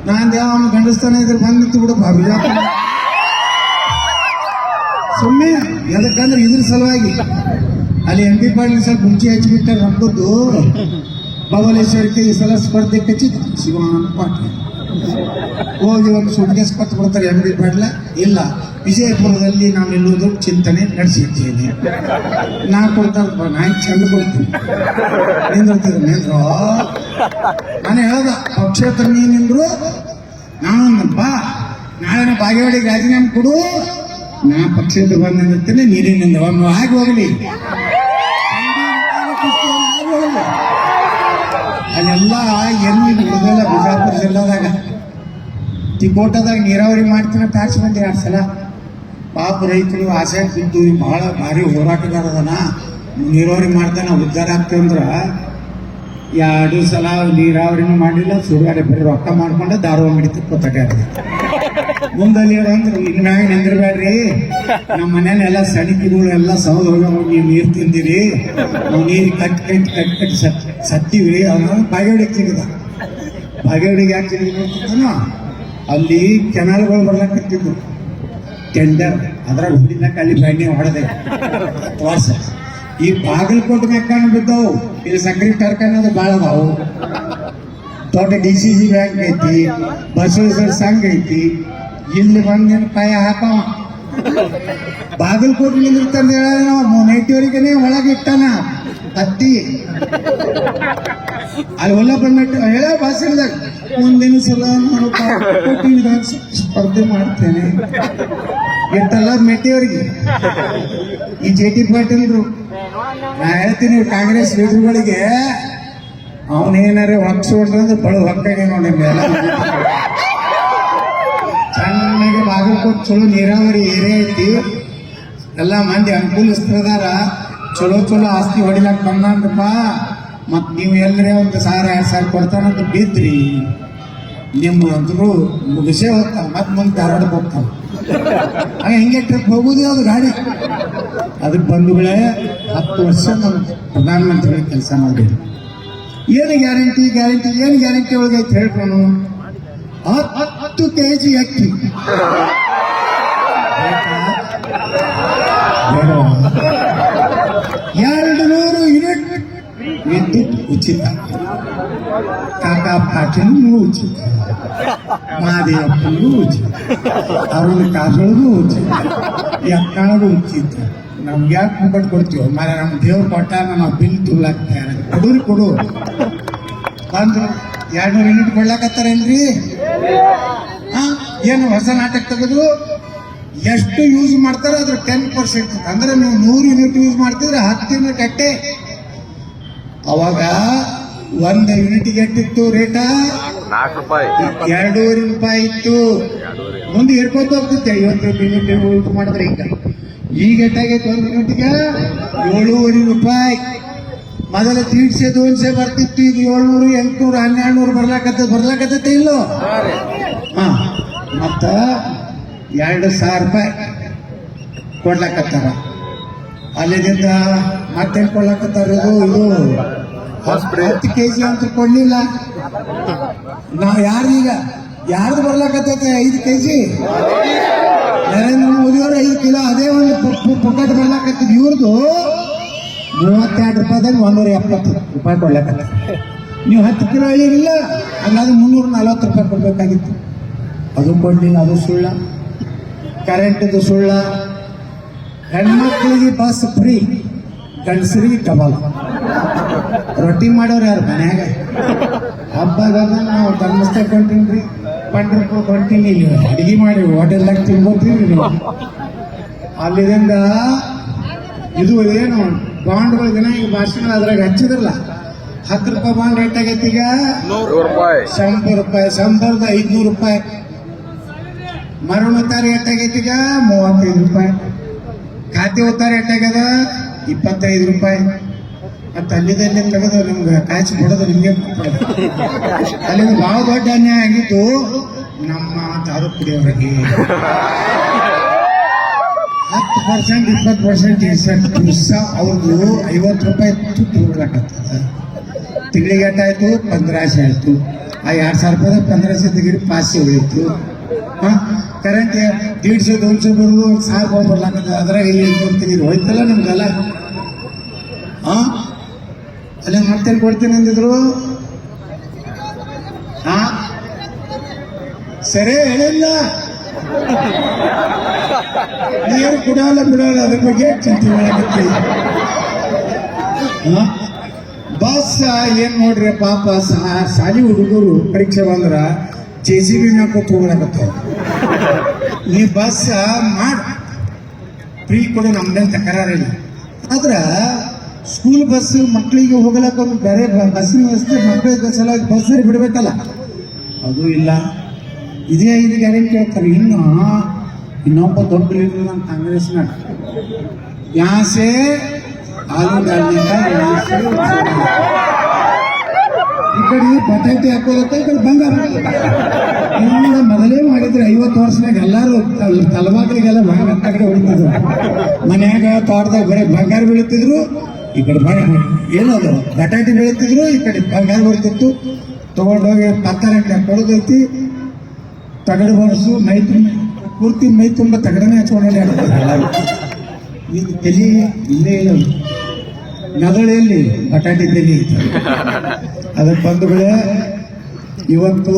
ನಾನು ಅವನು ಗಂಡಸ್ತಾನ ಇದ್ರೆ ಬಂದಿತ್ತು ಬಿಡಪ್ಪ ಬಿಜಾಪುರ. ಸುಮ್ಮನೆ ಎದಕ್ಕಂದ್ರೆ ಇದ್ರ ಸಲುವಾಗಿ ಅಲ್ಲಿ M.B. ಪಾಟೀಲ್ ಸ್ವಲ್ಪ ಮುಂಚೆ ಹಚ್ಚಿಬಿಟ್ಟಾರೆ. ನಮ್ಮದು ಬಬಲೇಶ್ವರಕ್ಕೆ ಈ ಸಲ ಸ್ಪರ್ಧೆ ಕಚ್ಚಿದ್ರು ಶಿವಾನಂದ ಪಾಟೀಲ್. ಹೋಗಿ ಒಂದು ಸುಟ್ಕೇಸ್ ಕೊಟ್ಟು ಕೊಡ್ತಾರೆ M.B. ಪಾಟೀಲ. ಇಲ್ಲ, ವಿಜಯಪುರದಲ್ಲಿ ನಾನು ಎಲ್ಲೋದು ಚಿಂತನೆ ನಡೆಸಿದ್ದೇನೆ. ನಾ ಕೊಡ್ತಾರೆ, ನಾನು ಚಂದ ಕೊಡ್ತೀನಿ. ನಿಂದಿರ್ತಿದ್ರು ನಾನು ಹೇಳ್ದ ಪಕ್ಷೇತರ ನೀನಿಂದ್ರು ನಾನು ಬಾ, ನಾಳೆ ಬಾಗೇವಾಡಿಗೆ ರಾಜೀನಾಮೆ ಕೊಡು, ನಾ ಪಕ್ಷೇತರ ಬಂದು ನಿಂದಿರ್ತೀನಿ, ನೀರಿನಿಂದ ಒಮ್ಮೆ ಆಗಿ ಹೋಗಲಿ. ಅಲ್ಲೆಲ್ಲ ಏನು ಬಿಡೋದಿಲ್ಲ. ಬಿಜಾಪುರ ಜಿಲ್ಲಾದಾಗ ತಿಕೋಟದಾಗ ನೀರಾವರಿ ಮಾಡ್ತೀನಿ ಟ್ಯಾಕ್ಸ್ ಬಂದು 2 ಸಲ. ಪಾಪ ರೈತರು ಆಸೆ ಬಿದ್ದು ಭಾಳ ಭಾರಿ ಹೋರಾಟಗಾರದನ. ನೀರಾವರಿ ಮಾಡ್ತಾನೆ ಉದ್ಧಾರ ಆಗ್ತೇವೆ ಅಂದ್ರೆ 2 ಸಲ ನೀರಾವರಿನೂ ಮಾಡಿಲ್ಲ. ಸುಡುಗಾಡೆ ಬರೀ ರೊಕ್ಕ ಮಾಡ್ಕೊಂಡೆ ದಾರುವ ಮಾಡಿ ಕೊತ್ತಾಗ ಮುಂದಲ್ಲಿ ಹೇಳಂದ್ರೆ ಇನ್ಮ್ಯಾಗ ನಿಂದಿರ್ಬೇಡ್ರಿ, ನಮ್ಮ ಮನೇನೆಲ್ಲ ಸಣಿಕೆಗಳು ಎಲ್ಲ ಸೌದು ಹೋಗಿ ನೀವು ನೀರು ತಿಂದಿರಿ, ನಾವು ನೀರು ಕಟ್ಟಿ ಸತ್ತೀವಿ. ಅವನು ಬಾಗೇವಾಡಿಗೆ ಸಿಗದ. ಬಾಗೇವಾಡಿಗೆ ಯಾಕೆ ಸಿಗದ? ಅಲ್ಲಿ ಕೆನಾಲ್ಗಳು ಬರ್ಲಕತ್ತಿದ್ರು ಟೆಂಡರ್, ಅದ್ರಾಗ ಹೊಡಿಲಕ್ಕ ಅಲ್ಲಿ ಬಣ್ಣೆ ಹೊಡೆದೆ 10 ವರ್ಷ. ಈ ಬಾಗಲಕೋಟೆ ಮೆಕ್ಕಾನ ಬಿದ್ದವು, ಇಲ್ಲಿ ಸಕ್ರೆ ಕಾರ್ಖಾನೆ ಭಾಳ ಅದಾವು. ದೊಡ್ಡ DCG ಬ್ಯಾಂಕ್ ಐತಿ, ಬಸವೇಶ್ವರ ಸಂಘ ಐತಿ. ಇಲ್ಲಿ ಬಂದೇನು ಕಾಯ ಹಾಕವ ಬಾಗಲಕೋಟೆ ನಿಂದಿರ್ತಾನೆ ಹೇಳ. ನಾವು ನೈಟಿವರೆಗೆ ಒಳಗೆ ಇಟ್ಟಾನ ಹತ್ತಿ. ಅಲ್ಲಿ ಹೊಲ ಬಂದ್ಬಿಟ್ಟು ಹೇಳ ಭಾಷಣದಾಗ ಮುಂದಿನ ಸಲ ನಾನು ಬಾಗಲಕೋಟೆ ವಿಧಾನಸಭೆ ಸ್ಪರ್ಧೆ ಮಾಡ್ತೇನೆ. ಎಷ್ಟೆಲ್ಲ ಮೆಟ್ಟಿಯವರಿಗೆ ಈ JT ಪಾಟೀಲ್ರು. ನಾ ಹೇಳ್ತೀನಿ ಕಾಂಗ್ರೆಸ್ ಲೀಡರ್ಗಳಿಗೆ, ಅವನೇನಾರ ಹೊಕ್ಸೋಡ್ರಂದ್ರೆ ಬಳ ಹೊಕ್ಕಾಗೆ ನೋಡಿ ಮೇಲೆ ಚೆನ್ನಾಗಿ ಬಾಗಲಕೋಟೆ ಚಲೋ ನೀರಾವರಿ ಏರಿಯಾ ಐತಿ. ಎಲ್ಲ ಮಂದಿ ಅನುಕೂಲಿಸ್ತಿದಾರ. ಚಲೋ ಚಲೋ ಆಸ್ತಿ ಹೊಡಿಲಕ್ಕೆ ಬಂದಪ್ಪ. ಮತ್ತು ನೀವು ಎಲ್ಲರೇ ಒಂದು 1,000-2,000 ಕೊಡ್ತಾನಂತ ಬಿದ್ರಿ ನಿಮ್ಮ ಅಂದ್ರು ಮುಗಿಸೇ ಹೋಗ್ತಾವೆ, ಮತ್ತೆ ಮುಂದೆ ಧಾರವಾಡಕ್ಕೆ ಹೋಗ್ತಾವೆ. ಹಿಂಗೆ ಟ್ರಿಪ್ ಹೋಗೋದು ಅದು ಗಾಡಿ. ಅದಕ್ಕೆ ಬಂಧುಗಳೇ 10 ವರ್ಷ ನಾವು ಪ್ರಧಾನಮಂತ್ರಿಗಳ ಕೆಲಸ ಮಾಡಿದ್ವಿ. ಏನು ಗ್ಯಾರಂಟಿ ಏನು ಗ್ಯಾರಂಟಿ ಒಳಗೆ ಐತೆ ಹೇಳ್ಕೊಂಡು 10 kg ಅಕ್ಕಿ 200 ಯೂನಿಟ್ ವಿದ್ಯುತ್ ಉಚಿತ, ಕಾಕಾ ಪಾಟೀಲ್ಗೂ ಉಚಿತ, ಮಹಾದೇವಪ್ಪನಿಗೂ ಉಚಿತ, ಅರುಣ್ ಕಾಜೋಳಿಗೂ ಉಚಿತ, ಎಕ್ಕಣಗೂ ಉಚಿತ. ನಮ್ಗೆ ಯಾಕೆ ಮುಗ್ಗಟ್ಟು ಕೊಡ್ತೀವಿ ಮಾರ? ನಮ್ಮ ದೇವ್ರು ಕೊಟ್ಟಾಗ ನಾವು ಬಿಲ್ ತುಳ್ಳಾಕ್ತಾರೆ. ಕೊಡು ಬಂದ್ರು 200 ಯೂನಿಟ್ ಕೊಡ್ಲಾಕತ್ತಾರೇನ್ರಿ? ಏನು ಹೊಸ ನಾಟಕ ತೆಗೆದು ಎಷ್ಟು ಯೂಸ್ ಮಾಡ್ತಾರೆ ಅದ್ರ 10%. ಅಂದ್ರೆ ನೀವು 100 ಯೂನಿಟ್ ಯೂಸ್ ಮಾಡ್ತಿದ್ರೆ 10 ಯೂನಿಟ್ ಅಟ್ಟೆ. ಅವಾಗ 1 ಯೂನಿಟ್ಗೆ ಎಷ್ಟಿತ್ತು ರೇಟ? 2.5 ರೂಪಾಯಿ ಇತ್ತು. ಮುಂದೆ ಹಿಡ್ಕೊತ ಹೋಗ್ತಿತ್ತೆ 55 ಯೂನಿಟ್ ಯೂಸ್ ಮಾಡಿದ್ರೆ. ಈಗ ಎಷ್ಟಾಗೈತೆ 1 ಯೂನಿಟ್ಗೆ? 7.5 ರೂಪಾಯಿ. ಮೊದಲ 150 ಬರ್ತಿತ್ತು, ಈಗ 700, 800, 1200 ಬರ್ಲಾಕತ್ತೈತೆ ಇಲ್ಲೋ? ಮತ್ತ 2,000 ರೂಪಾಯಿ ಕೊಡ್ಲಾಕತ್ತಾರ. ಅಲ್ಲಿಂದ ಮತ್ತೇನು ಕೊಡ್ಲಾಕತ್ತಾರ? ಇದು 10 kg ಅಂತ ಕೊಡ್ಲಿಲ್ಲ. ನಾವು ಯಾರ್ದು ಬರ್ಲಾಕತ್ತೈತೆ 5 kg? ನರೇಂದ್ರ ಮೋದಿಯವರು 5 ಕಿಲೋ ಅದೇ ಒಂದು ಪೊಕೆಟ್ ಬರ್ಲಾಕತ್ತಿದ್. ಇವ್ರದ್ದು 32 ರೂಪಾಯಿದಾಗ 170 ರೂಪಾಯಿ ಕೊಡ್ಲಾಕತ್ತ. ನೀವು 10 ಕಿಲೋ ಹೇಳಿರಿಲ್ಲ, ಅಲ್ಲಾದ್ರೆ 340 ರೂಪಾಯಿ ಕೊಡ್ಬೇಕಾಗಿತ್ತು. ಅದು ಕೊಡ್ಲಿಲ್ಲ. ಅದು ಸುಳ್ಳ. ಕರೆಂಟ್ದು ಸುಳ್ಳ. ಹೆಣ್ಮಕ್ಳಿಗೆ ಬಸ್ ಫ್ರೀ, ಗಂಡಸರಿಗೆ ಡಬಲ್. ರೊಟ್ಟಿ ಮಾಡೋರು ಯಾರು ಮನ್ಯಾಗ? ಹಬ್ಬದ ನಾವು ಧರ್ಮಸ್ಥಳ ಕೊಂತೀನ್ರಿ, ಪಂಡ್ರಪುರ ಕೊಂತೀನಿ, ಅಡಿಗೆ ಮಾಡಿ ಹೋಟೆಲ್ದಾಗ ತಿನ್ಬೋತೀವಿ ನೀವು. ಅಲ್ಲಿಂದ ಇದು ಏನು ಬಾಂಡ್ಗಳು ದಿನ ಈಗ ಭಾಷಣ ಅದ್ರಾಗ ಹಚ್ಚಿದ್ರಲ್ಲ, 10 ರೂಪಾಯಿ ಬಾಂಡ್ ರೇಟ್ ಆಗೈತಿ ಈಗ 100 ರೂಪಾಯಿ, 100ದ 500 ರೂಪಾಯಿ. ಮರಣ ಉತ್ತಾರ ಎಷ್ಟಾಗೈತಿ ಈಗ 35 ರೂಪಾಯಿ. ಖಾತೆ ಉತ್ತಾರ ಎಷ್ಟಾಗ್ಯದ 25 ರೂಪಾಯಿ. ಮತ್ತೆ ಅಲ್ಲಿಂದ ತೆಗೆದು ನಿಮ್ಗೆ ಕಾಚಿ ಕೊಡೋದು ನಿಮ್ಗೆ ಅಲ್ಲಿಂದ ಬಹಳ ದೊಡ್ಡ ಅನ್ಯಾಯ ಆಗಿತ್ತು ನಮ್ಮ ದಾರು ಕುಡಿಯೋರಿಗೆ. 10%, 20% ಅವ್ರದ್ದು 50 ರೂಪಾಯಿ ತುಟ್ಟು ಬಿಡ್ಲಾಕತ್ತದ. ತಿಂಗಳಿಗೆ ಎಷ್ಟಾಯ್ತು? 1500 ಆಯ್ತು. ಆ 2,000 ರೂಪಾಯಿ 1500 ತೆಗೀರಿ ಪಾಸಿ ಉಳಿತು. ಕರೆಂಟ್ 150-200 ಬರೋದು 1,000 ರೂಪಾಯಿ ಬರ್ಲಾಕತ್ತದ. ಅದ್ರಾಗ 200 ತೆಗೀರಿ ಹೋಯ್ತಲ್ಲ ನಿಮ್ಗೆಲ್ಲ. ಅಲ್ಲಿ ಮತ್ತೇನು ಕೊಡ್ತೀನಿ ಅಂದಿದ್ರು? ಸರಿ ಹೇಳಿಲ್ಲ. ನೀರು ಕುಡಲ್ಲ ಬಿಡಲ್ಲ, ಅದ್ರ ಬಗ್ಗೆ ಚಿಂತೆ ಮಾಡಕ್ಕೆ. ಬಸ್ ಏನ್ ನೋಡ್ರಿ ಪಾಪ, ಶಾಲಿ ಹುಡುಗರು ಪರೀಕ್ಷೆ ಬಂದ್ರ JCB ಕೂತ್ ಹೋಗ್ಲಾಕತ್ತಾವ. ನೀ ಬಸ್ ಮಾಡ ಫ್ರೀ ಕೊಡು, ನಮ್ದೇನು ತಕರಾರಿಲ್ಲ. ಆದ್ರ ಸ್ಕೂಲ್ ಬಸ್ ಮಕ್ಕಳಿಗೆ ಹೋಗ್ಲಕ್ಕ ಒಂದು ಬೇರೆ ಬಸ್ಸಿನ ವ್ಯವಸ್ಥೆ ಮಕ್ಕಳಿಗೆ ಸಲುವಾಗಿ ಬಸ್ ಬಿಡ್ಬೇಕಲ್ಲ, ಅದು ಇಲ್ಲ. ಇದೇ 5 ಗ್ಯಾರಂಟಿ ಹೇಳ್ತಾರೆ. ಇನ್ನೊಬ್ಬ ದೊಡ್ಡ ಲೀಡರ್ ನಮ್ಮ ಕಾಂಗ್ರೆಸ್ನಾಗ ಯಾಸೆ ಆಲೂ ದಾಲ್ನಿಂದ ಈ ಕಡೆ ಬಟಾಟೆ ಹಾಕೋದಕ್ಕ, ಈ ಕಡೆ ಬಂಗಾರ ಮೊದಲೇ ಮಾಡಿದ್ರೆ 50 ವರ್ಷನಾಗ ಎಲ್ಲಾರು ತಲವಾಗ್ಲಿಗೆಲ್ಲ ಕಡೆ ಹೊಡಿತಿದ್ರು. ಮನ್ಯಾಗ ತೋಟದಾಗ ಬರೀ ಬಂಗಾರ ಬೆಳೀತಿದ್ರು, ಈ ಕಡೆ ಏನದು ಬಟಾಟೆ ಬೆಳೀತಿದ್ರು, ಈ ಕಡೆ ಬಂಗಾರ ಬರ್ತಿತ್ತು. ತಗೊಂಡೋಗಿ ಪತ್ತಾರಂಗಡಿ ಕೊಡೋದೈತಿ, ತಗಡು ಬರ್ಸು, ಪೂರ್ತಿ ಮೈ ತುಂಬ ತಗಡನೇ ಹಚ್ಕೊಂಡೇ ಇದು ತಲೆ ಇಲ್ಲೇ ಇಲ್ಲ. ನದಳೆಯಲ್ಲಿ ಬಟಾಟೆ ತಲೆ ಐತೆ. ಅದಕ್ಕೆ ಬಂಧುಗಳೇ, ಇವತ್ತು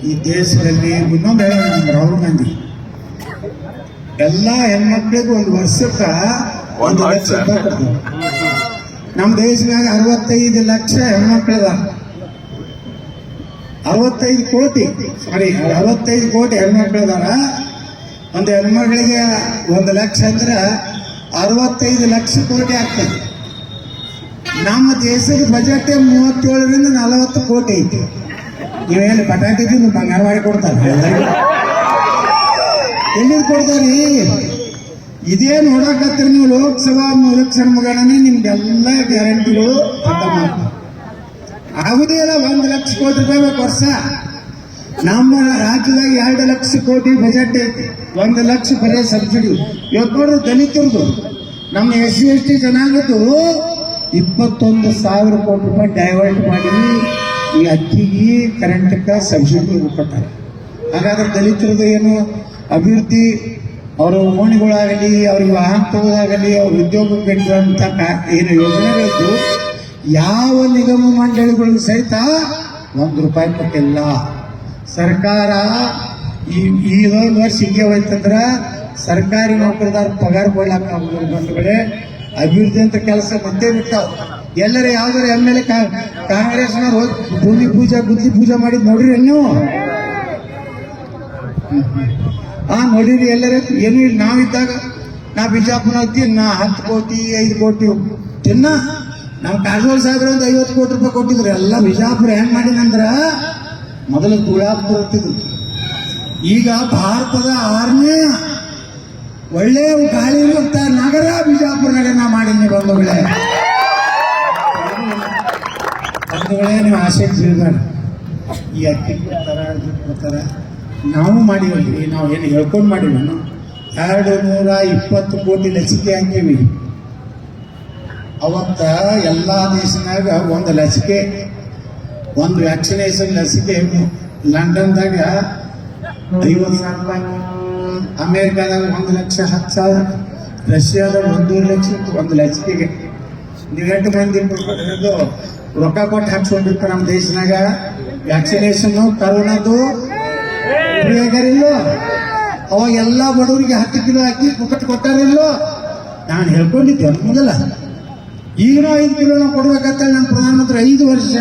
ಈ ದೇಶದಲ್ಲಿ ಇನ್ನೊಂದು ಹೇಳ, ನಮ್ಮ ರಾಹುಲ್ ಗಾಂಧಿ ಎಲ್ಲ ಹೆಣ್ಮಕ್ಳಿಗೂ 1 ವರ್ಷಕ್ಕೆ 1 ಲಕ್ಷ ರೂಪಾಯಿ ಕೊಡ್ತಾರೆ. ನಮ್ಮ ದೇಶದಾಗ 65 ಲಕ್ಷ ಹೆಣ್ಮಕ್ಳಿದ, 65 ಕೋಟಿ ಹೆಣ್ಮಕ್ಳಿದಾರ. ಒಂದು ಹೆಣ್ಮಕ್ಳಿಗೆ 1 ಲಕ್ಷ ಅಂದ್ರೆ 65 ಲಕ್ಷ ಕೋಟಿ ಆಗ್ತದೆ. ನಮ್ಮ ದೇಶದ ಬಜೆಟ್ 37ರಿಂದ 40 ಕೋಟಿ ಐತಿ. ನೀವೇನು ಬಟಾಟೆ ತಿಂದು ಬಂಗಾರ ಮಾಡಿ ಕೊಡ್ತಾರೆ? ಎಲ್ಲಿ ಕೊಡ್ತಾರಿ? ಇದೇ ನೋಡಕತ್ತೀರಿ ನೀವು. ಲೋಕಸಭಾ ಎಲೆಕ್ಷನ್ ಮುಗಾನೇ ನಿಮ್ಗೆಲ್ಲ ಗ್ಯಾರಂಟಿಗಳು ಖತಮ್. ಆಗುದೇ ಇಲ್ಲ. 1 ಲಕ್ಷ ಕೋಟಿ ರೂಪಾಯಿ ಬೇಕು ವರ್ಷ. ನಮ್ಮ ರಾಜ್ಯದಾಗ 2 ಲಕ್ಷ ಕೋಟಿ ಬಜೆಟ್ ಐತಿ. 1 ಲಕ್ಷ ಬರೀ ಸಬ್ಸಿಡಿ. ಇವತ್ತು ನೋಡ್ರಿ ದಲಿತರದು, ನಮ್ಮ SC/ST ಜನಾಂಗದ್ದು 21,000 ಕೋಟಿ ರೂಪಾಯಿ ಡೈವರ್ಟ್ ಮಾಡಿ ಈ ಅಕ್ಕಿಗೆ ಕರೆಂಟ್ಗೆ ಸಬ್ಸಿಡಿ ಕೊಟ್ಟಾರೆ. ಹಾಗಾದ್ರೆ ದಲಿತರದ್ದು ಏನು ಅಭಿವೃದ್ಧಿ, ಅವರ ಓಣಿಗಳಾಗಲಿ, ಅವ್ರಿಗೆ ವಾಹನ ತಗೋದಾಗಲಿ, ಅವ್ರ ಉದ್ಯೋಗ ಬೇಕಾದಂಥ ಏನು ಯೋಜನೆಗಳಿದ್ದು ಯಾವ ನಿಗಮ ಮಂಡಳಿಗಳಿಗೂ ಸಹಿತ 1 ರೂಪಾಯಿ ಕೊಟ್ಟಿಲ್ಲ. ಸರ್ಕಾರ ಈ ವರ್ಷ ಹಿಂಗೆ ಹೋಯ್ತಂದ್ರೆ ಸರ್ಕಾರಿ ನೌಕರದಾರ ಪಗಾರ ಕೊಡ್ಲಾಕ ಬಂಧುಗಳೇ. ಅಭಿವೃದ್ಧಿ ಅಂತ ಕೆಲಸ ಮತ್ತೆ ಬಿಟ್ಟಾವ. ಎಲ್ಲರ ಯಾವ್ದಾರ MLA ಕಾಂಗ್ರೆಸ್ನವ್ರು ಹೋಗಿ ಭೂಮಿ ಪೂಜೆ ಗುದ್ಲಿ ಪೂಜೆ ಮಾಡಿದ್ ನೋಡ್ರಿ ನೀವು? ನೋಡಿರಿ ಎಲ್ಲರ? ಏನೂ ಇಲ್ಲ. ನಾವಿದ್ದಾಗ ನಾ ಬಿಜಾಪುರ ಹೋಗ್ತೀವಿ, ನಾ 10 ಕೋಟಿ 5 ಕೋಟಿ ತಿನ್ನ. ನಾವು ಕಾರಜೋಳ ಸಾಹೇಬ್ರ ಒಂದು 50 ಕೋಟಿ ರೂಪಾಯಿ ಕೊಟ್ಟಿದ್ರು. ಎಲ್ಲ ಬಿಜಾಪುರ ಹೆಂಗ್ ಮಾಡಿದಂದ್ರ ಮೊದಲು ತುಳಾಪುರ ಇರ್ತಿದ್ರು. ಈಗ ಭಾರತದ 6ನೇ ಒಳ್ಳೆ ಗಾಳಿ ಇರುವಂತ ನಗರ ಬಿಜಾಪುರ ನಗರ ನಾ ಮಾಡೀನಿ ಬಂಧುಗಳೇ. ನೀವು ಆಸೆ ಬೀಳ್ಬೇಡ. ಈ ಅಕ್ಕಿ ಕೊಡ್ತಾರ, ಇದು ಕೊಡ್ತಾರ, ನಾವು ಮಾಡಿವಲ್ರಿ. ನಾವು ಏನು ಹೇಳ್ಕೊಂಡು ಮಾಡಿವಿ? 220 ಕೋಟಿ ಲಸಿಕೆ ಹಾಕೀವಿ. ಅವತ್ತ ಎಲ್ಲ ದೇಶನಾಗ 1 ಲಸಿಕೆ, 1 ವ್ಯಾಕ್ಸಿನೇಷನ್ ಲಸಿಕೆ ಲಂಡನ್ದಾಗ 50,000 ರೂಪಾಯಿ, ಅಮೇರಿಕಾದಾಗ 1,10,000, ರಷ್ಯಾದಾಗ 1.5 ಲಕ್ಷ 1 ಲಸಿಕೆಗೆ. ನೀವು 8 ಮಂದಿ ರೊಕ್ಕ ಕೊಟ್ಟು ಹಾಕ್ಸ್ಕೊಂಡಿರ್ತಾರೆ ನಮ್ಮ ದೇಶನಾಗ. ವ್ಯಾಕ್ಸಿನೇಷನ್ ಕರೋನಾದು ಫ್ರೀಯಾಗಿಲ್ಲೋ? ಅವಾಗ ಎಲ್ಲ ಬಡವರಿಗೆ 10 ಕಿಲೋ ಅಕ್ಕಿ ಕೊಟ್ಟಾರಿಲ್ಲೋ? ನಾನು ಹೇಳ್ಕೊಂಡಿದ್ದೆ ಮೊದಲ. ಈಗಲೂ 5 ಕಿಲೋ ನಾವು ಕೊಡ್ಬೇಕಂತ ನಮ್ಮ ಪ್ರಧಾನಮಂತ್ರಿ 5 ವರ್ಷ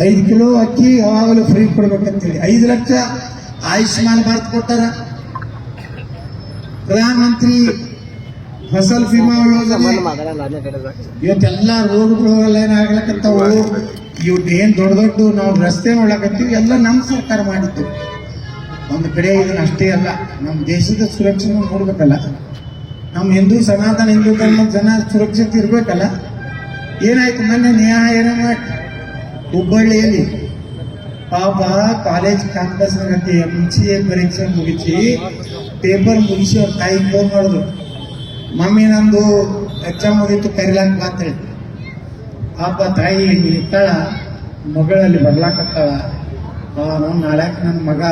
5 ಕಿಲೋ ಅಕ್ಕಿ ಯಾವಾಗಲೂ ಫ್ರೀ ಕೊಡ್ಬೇಕಂತೇಳಿ 5 ಲಕ್ಷ ಆಯುಷ್ಮಾನ್ ಭಾರತ್ ಕೊಟ್ಟಾರ. ಪ್ರಧಾನಮಂತ್ರಿ ಫಸಲ್ ಬಿಮಾ ಯೋಜನೆ. ಇವತ್ತೆಲ್ಲ ರೋಗಗಳು ಏನಾಗ್ಲಕ್ಕಂತಾವು. ಇವ್ ಏನ್ ದೊಡ್ಡ ನಾವು ರಸ್ತೆ ನೋಡ್ಲಕತ್ತೀವಿ, ಎಲ್ಲ ನಮ್ಮ ಸರ್ಕಾರ ಮಾಡಿತ್ತು. ಒಂದು ಕಡೆ ಇದನ್ನ ಅಷ್ಟೇ ಅಲ್ಲ, ನಮ್ಮ ದೇಶದ ಸುರಕ್ಷಣೆ ನೋಡ್ಬೇಕಲ್ಲ. ನಮ್ಮ ಸನಾತನ ಹಿಂದೂ ಧರ್ಮದ ಜನ ಸುರಕ್ಷಿತ ಇರ್ಬೇಕಲ್ಲ. ಏನಾಯ್ತು ಮೊನ್ನೆ ನ್ಯಾಯ ಹುಬ್ಬಳ್ಳಿಯಲ್ಲಿ ಪಾಪ ಕಾಲೇಜ್ ಕ್ಯಾಂಪಸ್ನಾಗತ್ತೆ MCA ಪರೀಕ್ಷೆ ಮುಗಿಸಿ ಪೇಪರ್ ಮುಗಿಸಿ ಅವ್ರ ತಾಯಿ ಫೋನ್ ಮಾಡಿದ್ರು, ಮಮ್ಮಿ ನಂದು ಎಕ್ಸಾಮ್ ಮುಗೀತು ಕರಿಲಾಕ ಅಂತೇಳಿ. ಪಾಪ ತಾಯಿ ಇರ್ತಾಳ, ಮಗಳಲ್ಲಿ ಬರ್ಲಾಕತ್ತಾಳ. ನಾಳೆ ನನ್ನ ಮಗ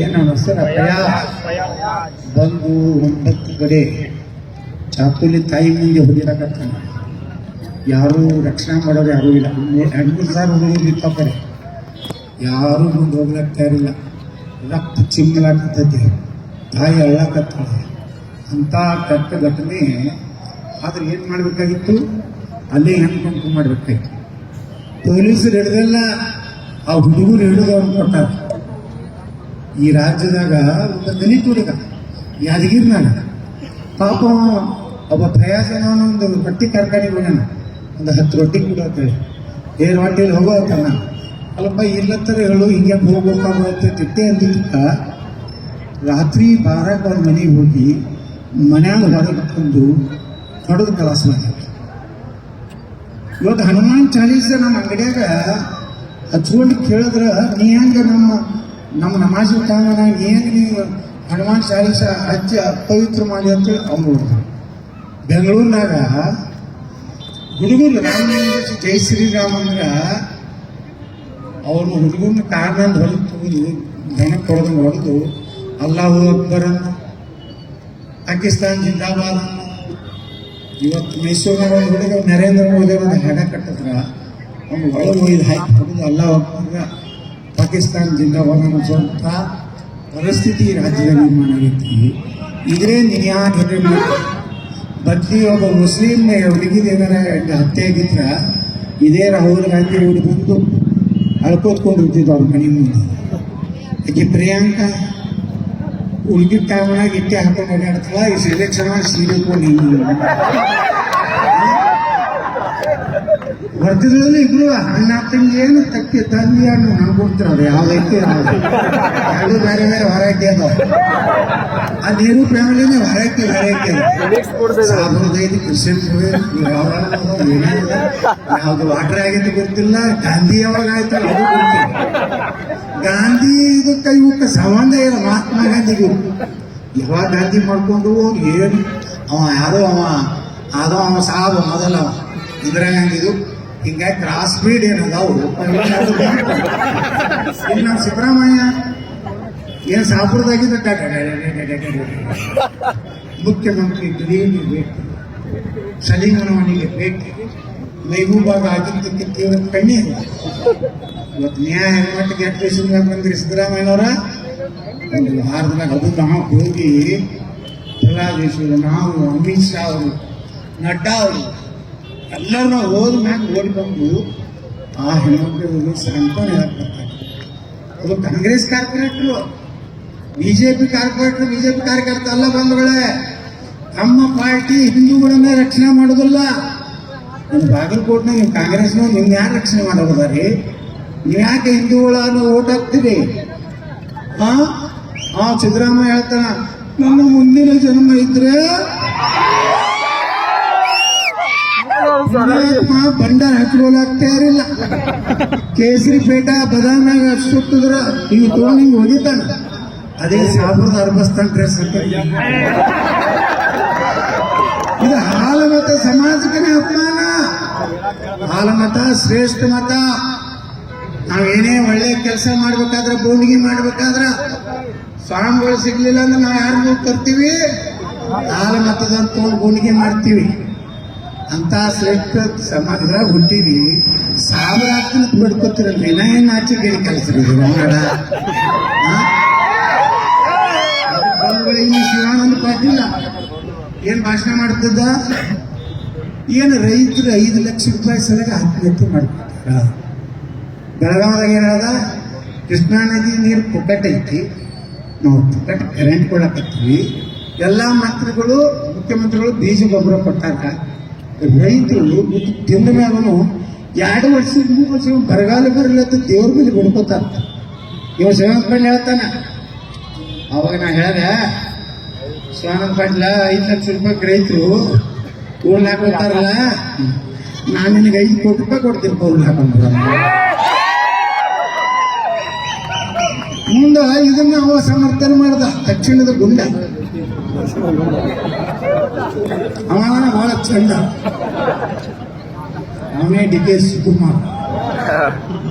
ಏನು ಹೆಸರು ಬಂದು 9 ಕಡೆ ಚಾಕುಲಿ ತಾಯಿ ಮುಂದೆ ಹೊಡಿಲಾಕತ್ತಾನ. ಯಾರೂ ರಕ್ಷಣೆ ಮಾಡೋರು ಯಾರೂ ಇಲ್ಲ. 2,000 ಹುಡುಗರು ಇರ್ತಾರೆ, ಯಾರೂ ಮುಂದೆ ಹೋಗ್ಲಾಗ್ತಾ ಇರಲಿಲ್ಲ. ರಕ್ತ ಚಿಮ್ಮಲಾಕತ್ತೈತಿ, ತಾಯಿ ಅಳ್ಳಾಕತ್ತಾಳೆ. ಅಂಥ ಕೆಟ್ಟ ಘಟನೆ. ಆದ್ರೆ ಏನು ಮಾಡಬೇಕಾಗಿತ್ತು? ಅಲ್ಲೇ ಹೆಣ್ಕೊಂಡ್ಕು ಮಾಡಬೇಕಾಗಿತ್ತು. ಪೊಲೀಸರು ಹಿಡಿದೆಲ್ಲ ಆ ಹುಡುಗರು ಹಿಡಿದು ಅವ್ರು ಕೊಟ್ಟಾರ. ಈ ರಾಜ್ಯದಾಗ ಒಂದು ದಲಿತ ಹುಡುಗ ಯಾದಗಿರಿನಾಗ ಪಾಪ ಒಬ್ಬ ಪ್ರಯಾಸನವನ್ನೊಂದು ರೊಟ್ಟಿ ಕಾರ್ಖಾನೆಗೆ ಹೋಗೋಣ, ಒಂದು 10 ರೊಟ್ಟಿ ಕೊಡೋತ್ತೇಳಿ ಏನು ಹೊಟ್ಟೆಯಲ್ಲಿ ಹೋಗೋತನ. ಅಲ್ಲಪ್ಪ ಇಲ್ಲತ್ತರ ಹೇಳು, ಹಿಂಗೆ ಹೋಗ್ಬೇಕಾಗುತ್ತೆ ತಿಟ್ಟೆ ಅಂದಿದ್ದಕ್ಕ ರಾತ್ರಿ 12ಕ್ಕೆ ಅವ್ರ ಮನೆಗೆ ಹೋಗಿ ಮನ್ಯಾಗ ಹೊರಗೆ ತಂದು ಹೊಡೆದು ಕೆಲಸ ಮಾಡಿ. ಇವತ್ತು ಹನುಮಾನ್ ಚಾಲೀಸ ನಮ್ಮ ಅಂಗಡಿಯಾಗ ಹಚ್ಕೊಂಡು ಕೇಳಿದ್ರೆ ನೀ ಹೆಂಗೆ ನಮ್ಮ ನಮಾಜ್ ಕಾಮನ ನೀ ಹೆಂಗೆ ನೀವು ಹನುಮಾನ್ ಚಾಲೀಸ ಹಚ್ಚಿ ಪವಿತ್ರ ಮಾಡಿ ಅಂತೇಳಿ ಅವ್ನು ಬೆಂಗಳೂರಿನಾಗ ಹುಡುಗರು ಜೈ ಶ್ರೀರಾಮ್ ಅಂದ್ರೆ ಅವರು ಹುಡುಗನ ಕಾರ್ನಲ್ಲಿ ಹೊರಗೆ ತಗೊಂಡು ದನಕ್ಕೆ ಹೊಡೆದು ಅಲ್ಲಾಹು ಅಕ್ಬರ್ ಅನ್ನು, ಪಾಕಿಸ್ತಾನ್ ಜಿಂದಾಬಾದ್ ಅನ್ನು. ಇವತ್ತು ಮೈಸೂರಿನಾಗ ಒಂದು ಹುಡುಗ ನರೇಂದ್ರ ಮೋದಿ ಒಂದು ಹಾಡ ಕಟ್ಟಿದ್ರ ಅವ್ನು ಒಳಗೆ ಒಯ್ದು ಹಾಕಿ ಹೊಡೆದು ಅಲ್ಲಾಹು ಅಕ್ಬರ್ ಪಾಕಿಸ್ತಾನ್ ಜಿಂದಾಬಾದ್ ಅನ್ನೋಂಥ ಪರಿಸ್ಥಿತಿ ರಾಜ್ಯದಲ್ಲಿ ನಿರ್ಮಾಣ ಆಗೈತಿ. ಇದ್ರೆ ನೀನು ಯಾಕೆ ಹೆದರಿ ಬದ್ಲಿ ಒಬ್ಬ ಮುಸ್ಲಿಂ ಹುಡುಗಿದೇನಾರ ಹತ್ಯೆ ಆಗಿದ್ರ ಇದೇ ರಾಹುಲ್ ಗಾಂಧಿ ಹುಡುಗಿ ಬಂದು ಅಳ್ಕೋತ್ಕೊಂಡಿರ್ತಿದ್ದು ಅವ್ರ ಮನೆ ಮುಂದೆ. ಆಕೆ ಪ್ರಿಯಾಂಕಾ ಹುಡುಗಿ ಕಾಮನಾಗ ಇಟ್ಟೆ ಹಾಕೊಂಡು ಓಡಾಡ್ತಾಳ. ಈ ಸೆಲೆಕ್ಷನ್ ಸೀರೆಕೊಂಡು ಬರ್ತಿದ್ರಲ್ಲಿ ಇಬ್ರು ಅಣ್ಣ ತಂಗಿ ಏನು ತಕ್ಕಿ ತಂಗಿ ಹಣ್ಣು ಅನ್ಕೊಡ್ತಿರ ಅದು ಯಾವ್ದೈತಿ ಎರಡು ಬೇರೆ ಬೇರೆ ಹೊರೈಟಿ ಅದಾವ. ಆ ನೀರು ಫ್ಯಾಮಿಲಿನೇ ಹೊರೈತಿ ಸಾಬರದೈತಿ ಕ್ರಿಶ್ಚಿಯನ್ ಯಾವ್ದು ವಾಟರ್ ಆಗೈತಿ ಗೊತ್ತಿಲ್ಲ. ಗಾಂಧಿ ಯಾವಾಗ ಆಯ್ತಲ್ಲ ಅದು ಗೊತ್ತಿಲ್ಲ. ಗಾಂಧಿ ಇದಕ್ಕೆ ಇವಕ್ಕೆ ಸಂಬಂಧ ಇಲ್ಲ. ಮಹಾತ್ಮ ಗಾಂಧಿಗೂ ಯಾವಾಗ ಗಾಂಧಿ ಮಾಡ್ಕೊಂಡು ಏನು ಅವ ಯಾರೋ ಅವ ಸಾಬ್ ಮೊದಲ ಇಂದಿರಾ ಗಾಂಧಿದು ಹಿಂಗಾಗಿ ಕ್ರಾಸ್ ಬ್ರೀಡ್ ಏನದಾವು. ಇಲ್ಲಿ ನಾವು ಸಿದ್ದರಾಮಯ್ಯ ಏನು ಸಾಪುರದಾಗಿದ್ದ ಮುಖ್ಯಮಂತ್ರಿ ದಿಢೀರ್ಗೆ ಭೇಟಿ, ಸಲೀಮನವನಿಗೆ ಭೇಟಿ, ಮೈಬೂಬಾಗ ಆಗಿದ್ದಕ್ಕೆ ತೀವ್ರ ಕಣ್ಣಿ. ಇವತ್ತು ನ್ಯಾಯ ಹೆಣ್ಮಟ್ಟಿಗೆ ಅಡ್ಮಿಷನ್ ಬಂದ್ರಿ ಸಿದ್ದರಾಮಯ್ಯನವರ ಒಂದು ವಾರದಾಗ ಅದು ನಾವು ಹೋಗಿ ಪ್ರಹ್ಲಾದೇಶ್ವರು, ನಾವು, ಅಮಿತ್ ಶಾ ಅವರು, ನಡ್ಡಾ ಅವರು ಎಲ್ಲರೂ ನಾವು ಹೋದ ಮ್ಯಾಗ ಓಡಿ ಬಂದು ಆ ಹೆಣ್ಮಕ್ಳು ಸಂತಾನ ಹೇಳಕ್ತಾರೆ. ಅದು ಕಾಂಗ್ರೆಸ್ ಕಾರ್ಪೊರೇಟ್ರು, ಬಿಜೆಪಿ ಕಾರ್ಯಕರ್ತ ಅಲ್ಲ ಬಂಧುಗಳೇ. ನಮ್ಮ ಪಾರ್ಟಿ ಹಿಂದೂಗಳನ್ನ ರಕ್ಷಣೆ ಮಾಡೋದಿಲ್ಲ. ನಿಮ್ಮ ಬಾಗಲಕೋಟ್ನಾಗ ನೀವು ಕಾಂಗ್ರೆಸ್ನವ್ರು ನಿಮ್ನ ಯಾರು ರಕ್ಷಣೆ ಮಾಡೋದಾರಿ? ನೀವು ಯಾಕೆ ಹಿಂದೂಗಳನ್ನು ಓಟ್ ಹಾಕ್ತೀರಿ? ಸಿದ್ದರಾಮಯ್ಯ ಹೇಳ್ತಾನ, ನನ್ನ ಮುಂದಿನ ಜನ್ಮ ಇದ್ರೆ ಬಂಡಾರ ಹಾಕಿರೋಲಾಗ್ತಾ ಇರಲಿಲ್ಲ. ಕೇಸರಿ ಪೇಟ ಬದಾಮ್ಯಾಗ ಸುತ್ತಿದ್ರ ಇವು ತಗೊಂಡು ಹಿಂಗೆ ಹೋಗಿದ್ದಾನ. ಅದೇ ಸಾಬರದ ಅರ್ಬಸ್ತಾನ ಡ್ರೆಸ್ ಅಂತ. ಇದು ಹಾಲಮತ ಸಮಾಜಕ್ಕೆ ಅಪಮಾನ. ಹಾಲಮತ ಶ್ರೇಷ್ಠ ಮತ. ನಾವೇನೇ ಒಳ್ಳೆ ಕೆಲಸ ಮಾಡ್ಬೇಕಾದ್ರೆ, ಬೋಂಡಿಗೆ ಮಾಡ್ಬೇಕಾದ್ರ ಸ್ವಾಮಿಗಳು ಸಿಗ್ಲಿಲ್ಲ ಅಂದ್ರೆ ನಾವು ಯಾರಿಗೂ ತರ್ತೀವಿ, ಹಾಲಮತದಂತ ತಗೊಂಡು ಬೋಂಡಿಗೆ ಮಾಡ್ತೀವಿ. ಅಂತ ಶ್ರೇಷ್ಠ ಸಮಾಜದಾಗ ಹುಟ್ಟಿವಿ. ಸಾವಿರ ಬಿಡ್ಕೊತಿರಲ್ರಿ, ನಾ ಏನ್ ಆಚೆ ಗೇಳಿ ಕೆಲಸ ಶಿವಾನಂದ ಪಾಟೀಲ ಏನ್ ಭಾಷಣ ಮಾಡ್ತಿದ್ದ? ಏನು ರೈತರು 5 ಲಕ್ಷ ರೂಪಾಯಿ ಸಲಗ ಆತ್ಮಹತ್ಯೆ ಮಾಡ್ಕೊತಾರ. ಬೆಳಗಾವದಾಗ ಏನದ, ಕೃಷ್ಣಾ ನದಿ ನೀರು ಪುಕ್ಕಟ್ ಐತಿ, ನಾವು ಪುಕ್ಕಟ್ ಕರೆಂಟ್ ಕೊಡಕತ್ತೀವಿ. ಎಲ್ಲ ಮಂತ್ರಿಗಳು, ಮುಖ್ಯಮಂತ್ರಿಗಳು ಬೀಜ ಗೊಬ್ಬರ ಕೊಟ್ಟಾರ. ರೈತರು ತಿಂದ ಮ್ಯಾಗನು 2 ವರ್ಷ 3 ವರ್ಷ ಬರಗಾಲ ಬರಲತ್ತ ದೇವ್ರ ಮೇಲೆ ಬಿಡ್ಕೋತಾರ. ಇವ ಶಿವಾನಂದ ಪಾಟೀಲ್ ಹೇಳ್ತಾನ. ಅವಾಗ ನಾ ಹೇಳಿದೆ, ಶಿವಾನಂದ ಪಾಟೀಲ 5 ಲಕ್ಷ ರೂಪಾಯಿ ರೈತರು ಊರ್ಲ್ ಹಾಕೋತಾರಲ್ಲ, ನಾನು ನಿನಗೆ 5 ಕೋಟಿ ರೂಪಾಯಿ ಕೊಡ್ತೀನಿ ಊರ್ಲ್ ಹಾಕೊಂಡ್ರ. ಮುಂದ ಇದನ್ನ ಅವ ಸಮರ್ಥನೆ ಮಾಡ್ದ. ದಕ್ಷಿಣದ ಗುಂಡ ಅವನ ಬಹಳ ಚಂದ. ಅವನೇ DK ಶಿವಕುಮಾರ್.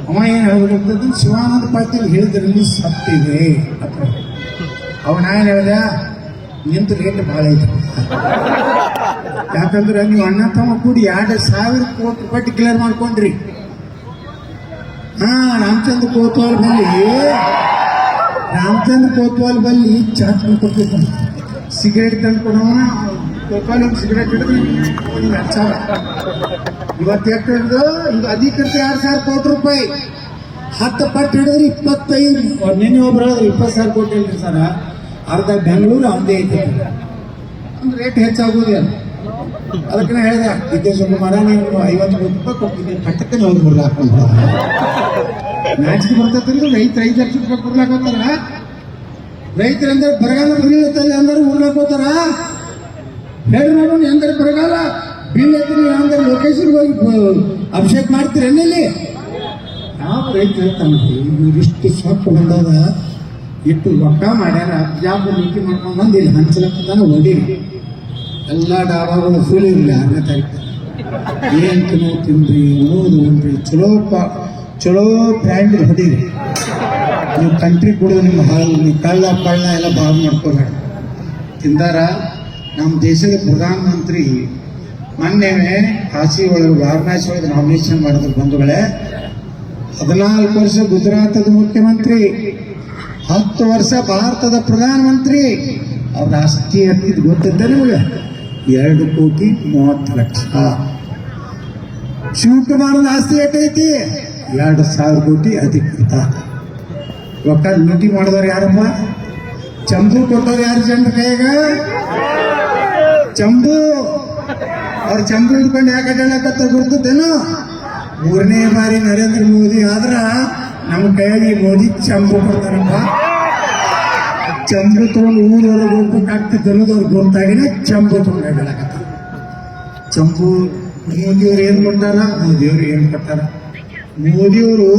ಅವ ಏನ್ ಹೇಳ್ಬೇಕಂತದ್ದು, ಶಿವಾನಂದ ಪಾಟೀಲ್ ಹೇಳಿದ್ರಲ್ಲಿ ಸತ್ತಿದೆ. ಅವನ ಏನ್ ಹೇಳ್ದ, ನಿಂತು ರೇಟ್ ಭಾಳ ಐತೆ. ಯಾಕಂದ್ರೆ ನೀವು ಅಣ್ಣ ತಮ್ಮ ಕೂಡಿ 2,000 ಕೋಟಿ ರೂಪಾಯಿ ಡಿಕ್ಲೇರ್ ಮಾಡ್ಕೊಂಡ್ರಿ. ರಾಮಚಂದ್ರ ಕೋತ್ವಾಲ್ ಬಲ್ಲಿ ಚಾಟ್ ಕೊಡ್ತಿದ್ದ, ಸಿಗರೇಟ್ ತಂದು ಕೊಡೋಣ. ಕೋತ್ವಾಲ್ ಸಿಗರೇಟ್ ಹಿಡಿದು ಇವತ್ತು ಎಷ್ಟು ಹಿಡಿದು, ಇದು ಅಧಿಕೃತ 2,000 ಕೋಟಿ ರೂಪಾಯಿ. 10 ಪಟ್ಟು ಹಿಡಿದ್ರೆ 25. ನಿನ್ನೆ ಒಬ್ರು ಹೇಳಿದ್ರೆ 20,000 ಕೋಟಿ ಇಲ್ರಿ ಸರ, ಅರ್ಧ ಬೆಂಗಳೂರು ಅವಂದೇ ಐತೆ. ಒಂದು ರೇಟ್ ಹೆಚ್ಚಾಗೋದಿಲ್ಲ. ಅದಕ್ಕೆ ಹೇಳಿದೆ, DK ಶಿವಕುಮಾರ ನೀವು 50 ಕೋಟಿ ರೂಪಾಯಿ ಕೊಡ್ತೀನಿ, ಕಟ್ಟಕ್ಕೆ ಹೋಗಿ ಬರ್ಲಾಕೊಂಡು ನಾಚಿಕೆ ಬರ್ತೈತಂದ್ರೆ ರೈತ 5 ಲಕ್ಷ ರೂಪಾಯಿ ಕೊಡ್ಲಾಕೋತಾರ. ರೈತರಂದ್ರೆ ಬರಗಾಲ ಬರೀತಲ್ಲ ಅಂದ್ರೆ ಊರ್ಲಾಕೋತಾರ. ಹೇಳಿ ನೋಡೋಣ, ಎಂದ್ರೆ ಬರಗಾಲ ಬೀಳತ್ರಿ ಅಂದ್ರೆ ಲೊಕೇಶನ್ ಹೋಗಿ ಅಭಿಷೇಕ ಮಾಡ್ತೀರಿ ಎಣ್ಣೆಲ್ಲಿ? ಯಾವ ರೈತ ಹೇಳ್ತಾನೆ, ಇಷ್ಟು ಸೊಪ್ಪು ಬಂದದ, ಇಟ್ಟು ರೊಕ್ಕ ಮಾಡ್ಯಾರ, ಬಿಜಾಪುರ ನೀತಿ ಮಾಡ್ಕೊಂಡು ಬಂದು ಇಲ್ಲಿ ಹಂಚಲಕ್ಕಂತಾನ ಹೊಡೀರಿ. ಎಲ್ಲ ಡಾಬಾಗಳು ಫುಲ್ ಇರಲಿ 6ನೇ ತಾರೀಕು. ಏನು ತಿನ್ರಿ, ಓದು ಉಂಡ್ರಿ, ಚಲೋ ಬ್ರ್ಯಾಂಡ್ ಹೊಡೀರಿ. ನೀವು ಕಂಟ್ರಿ ಕುಡಿದು ನಿಮ್ಮ ಹಾಲು, ನೀವು ಕಳ್ಳ ಎಲ್ಲ ಭಾಗ ಮಾಡ್ಕೋಬೇಡ. ತಿಂದಾರ. ನಮ್ಮ ದೇಶದ ಪ್ರಧಾನಮಂತ್ರಿ ಮೊನ್ನೆ ಕಾಶಿ ಒಳಗೆ, ವಾರಣಾಸಿ ಒಳಗೆ ನಾಮಿನೇಷನ್ ಮಾಡಿದ್ರು ಬಂಧುಗಳೇ. 14 ವರ್ಷ ಗುಜರಾತದ ಮುಖ್ಯಮಂತ್ರಿ, 10 ವರ್ಷ ಭಾರತದ ಪ್ರಧಾನಮಂತ್ರಿ. ಅವ್ರ ಆಸ್ತಿ ಎಷ್ಟಿದ್ದು ಗೊತ್ತಿದ್ದ ನಿಮಗೆ? 2,30,00,000. ಶಿವಕುಮಾರನ ಆಸ್ತಿ ಎಷ್ಟೈತಿ? 2,000 ಕೋಟಿ ಅಧಿಕೃತ. ರೊಕ್ಕ ಲೂಟಿ ಮಾಡಿದವ್ರು ಯಾರಪ್ಪ? ಚಂಬು ಕೊಟ್ಟವ್ರು ಯಾರು ಜನರ ಕೈಯಾಗ? ಚಂಬು. ಅವ್ರು ಚಂಬು ಹಿಡ್ಕೊಂಡು ಯಾಕೆ ಅಡ್ಡಾಡಕತ್ತ ಗೊತ್ತೇನು? ಮೂರನೇ ಬಾರಿ ನರೇಂದ್ರ ಮೋದಿ ಆದ್ರ ನಮ್ಮ ಕೈಯಾಗಿ ಮೋದಿ ಚಂಬು ಕೊಡ್ತಾರಪ್ಪ. ಚಂಬು ತಗೊಂಡು ಊರೊಳಗೆ ಹೋಗ್ಬೇಕಾಗ್ತದೆ ಅನ್ನೋದವ್ರಿಗೆ ಗೊತ್ತಾಗಿನ ಚಂಬು ತಗೊಂಡು ಹೇಳಕತ್ತ. ಚಂಬು ಮೋದಿಯವ್ರು ಏನ್ ಕೊಟ್ಟಾರ, ಮೋದಿಯವ್ರು ಏನ್ ಕೊಟ್ಟಾರ? ಮೋದಿಯವರು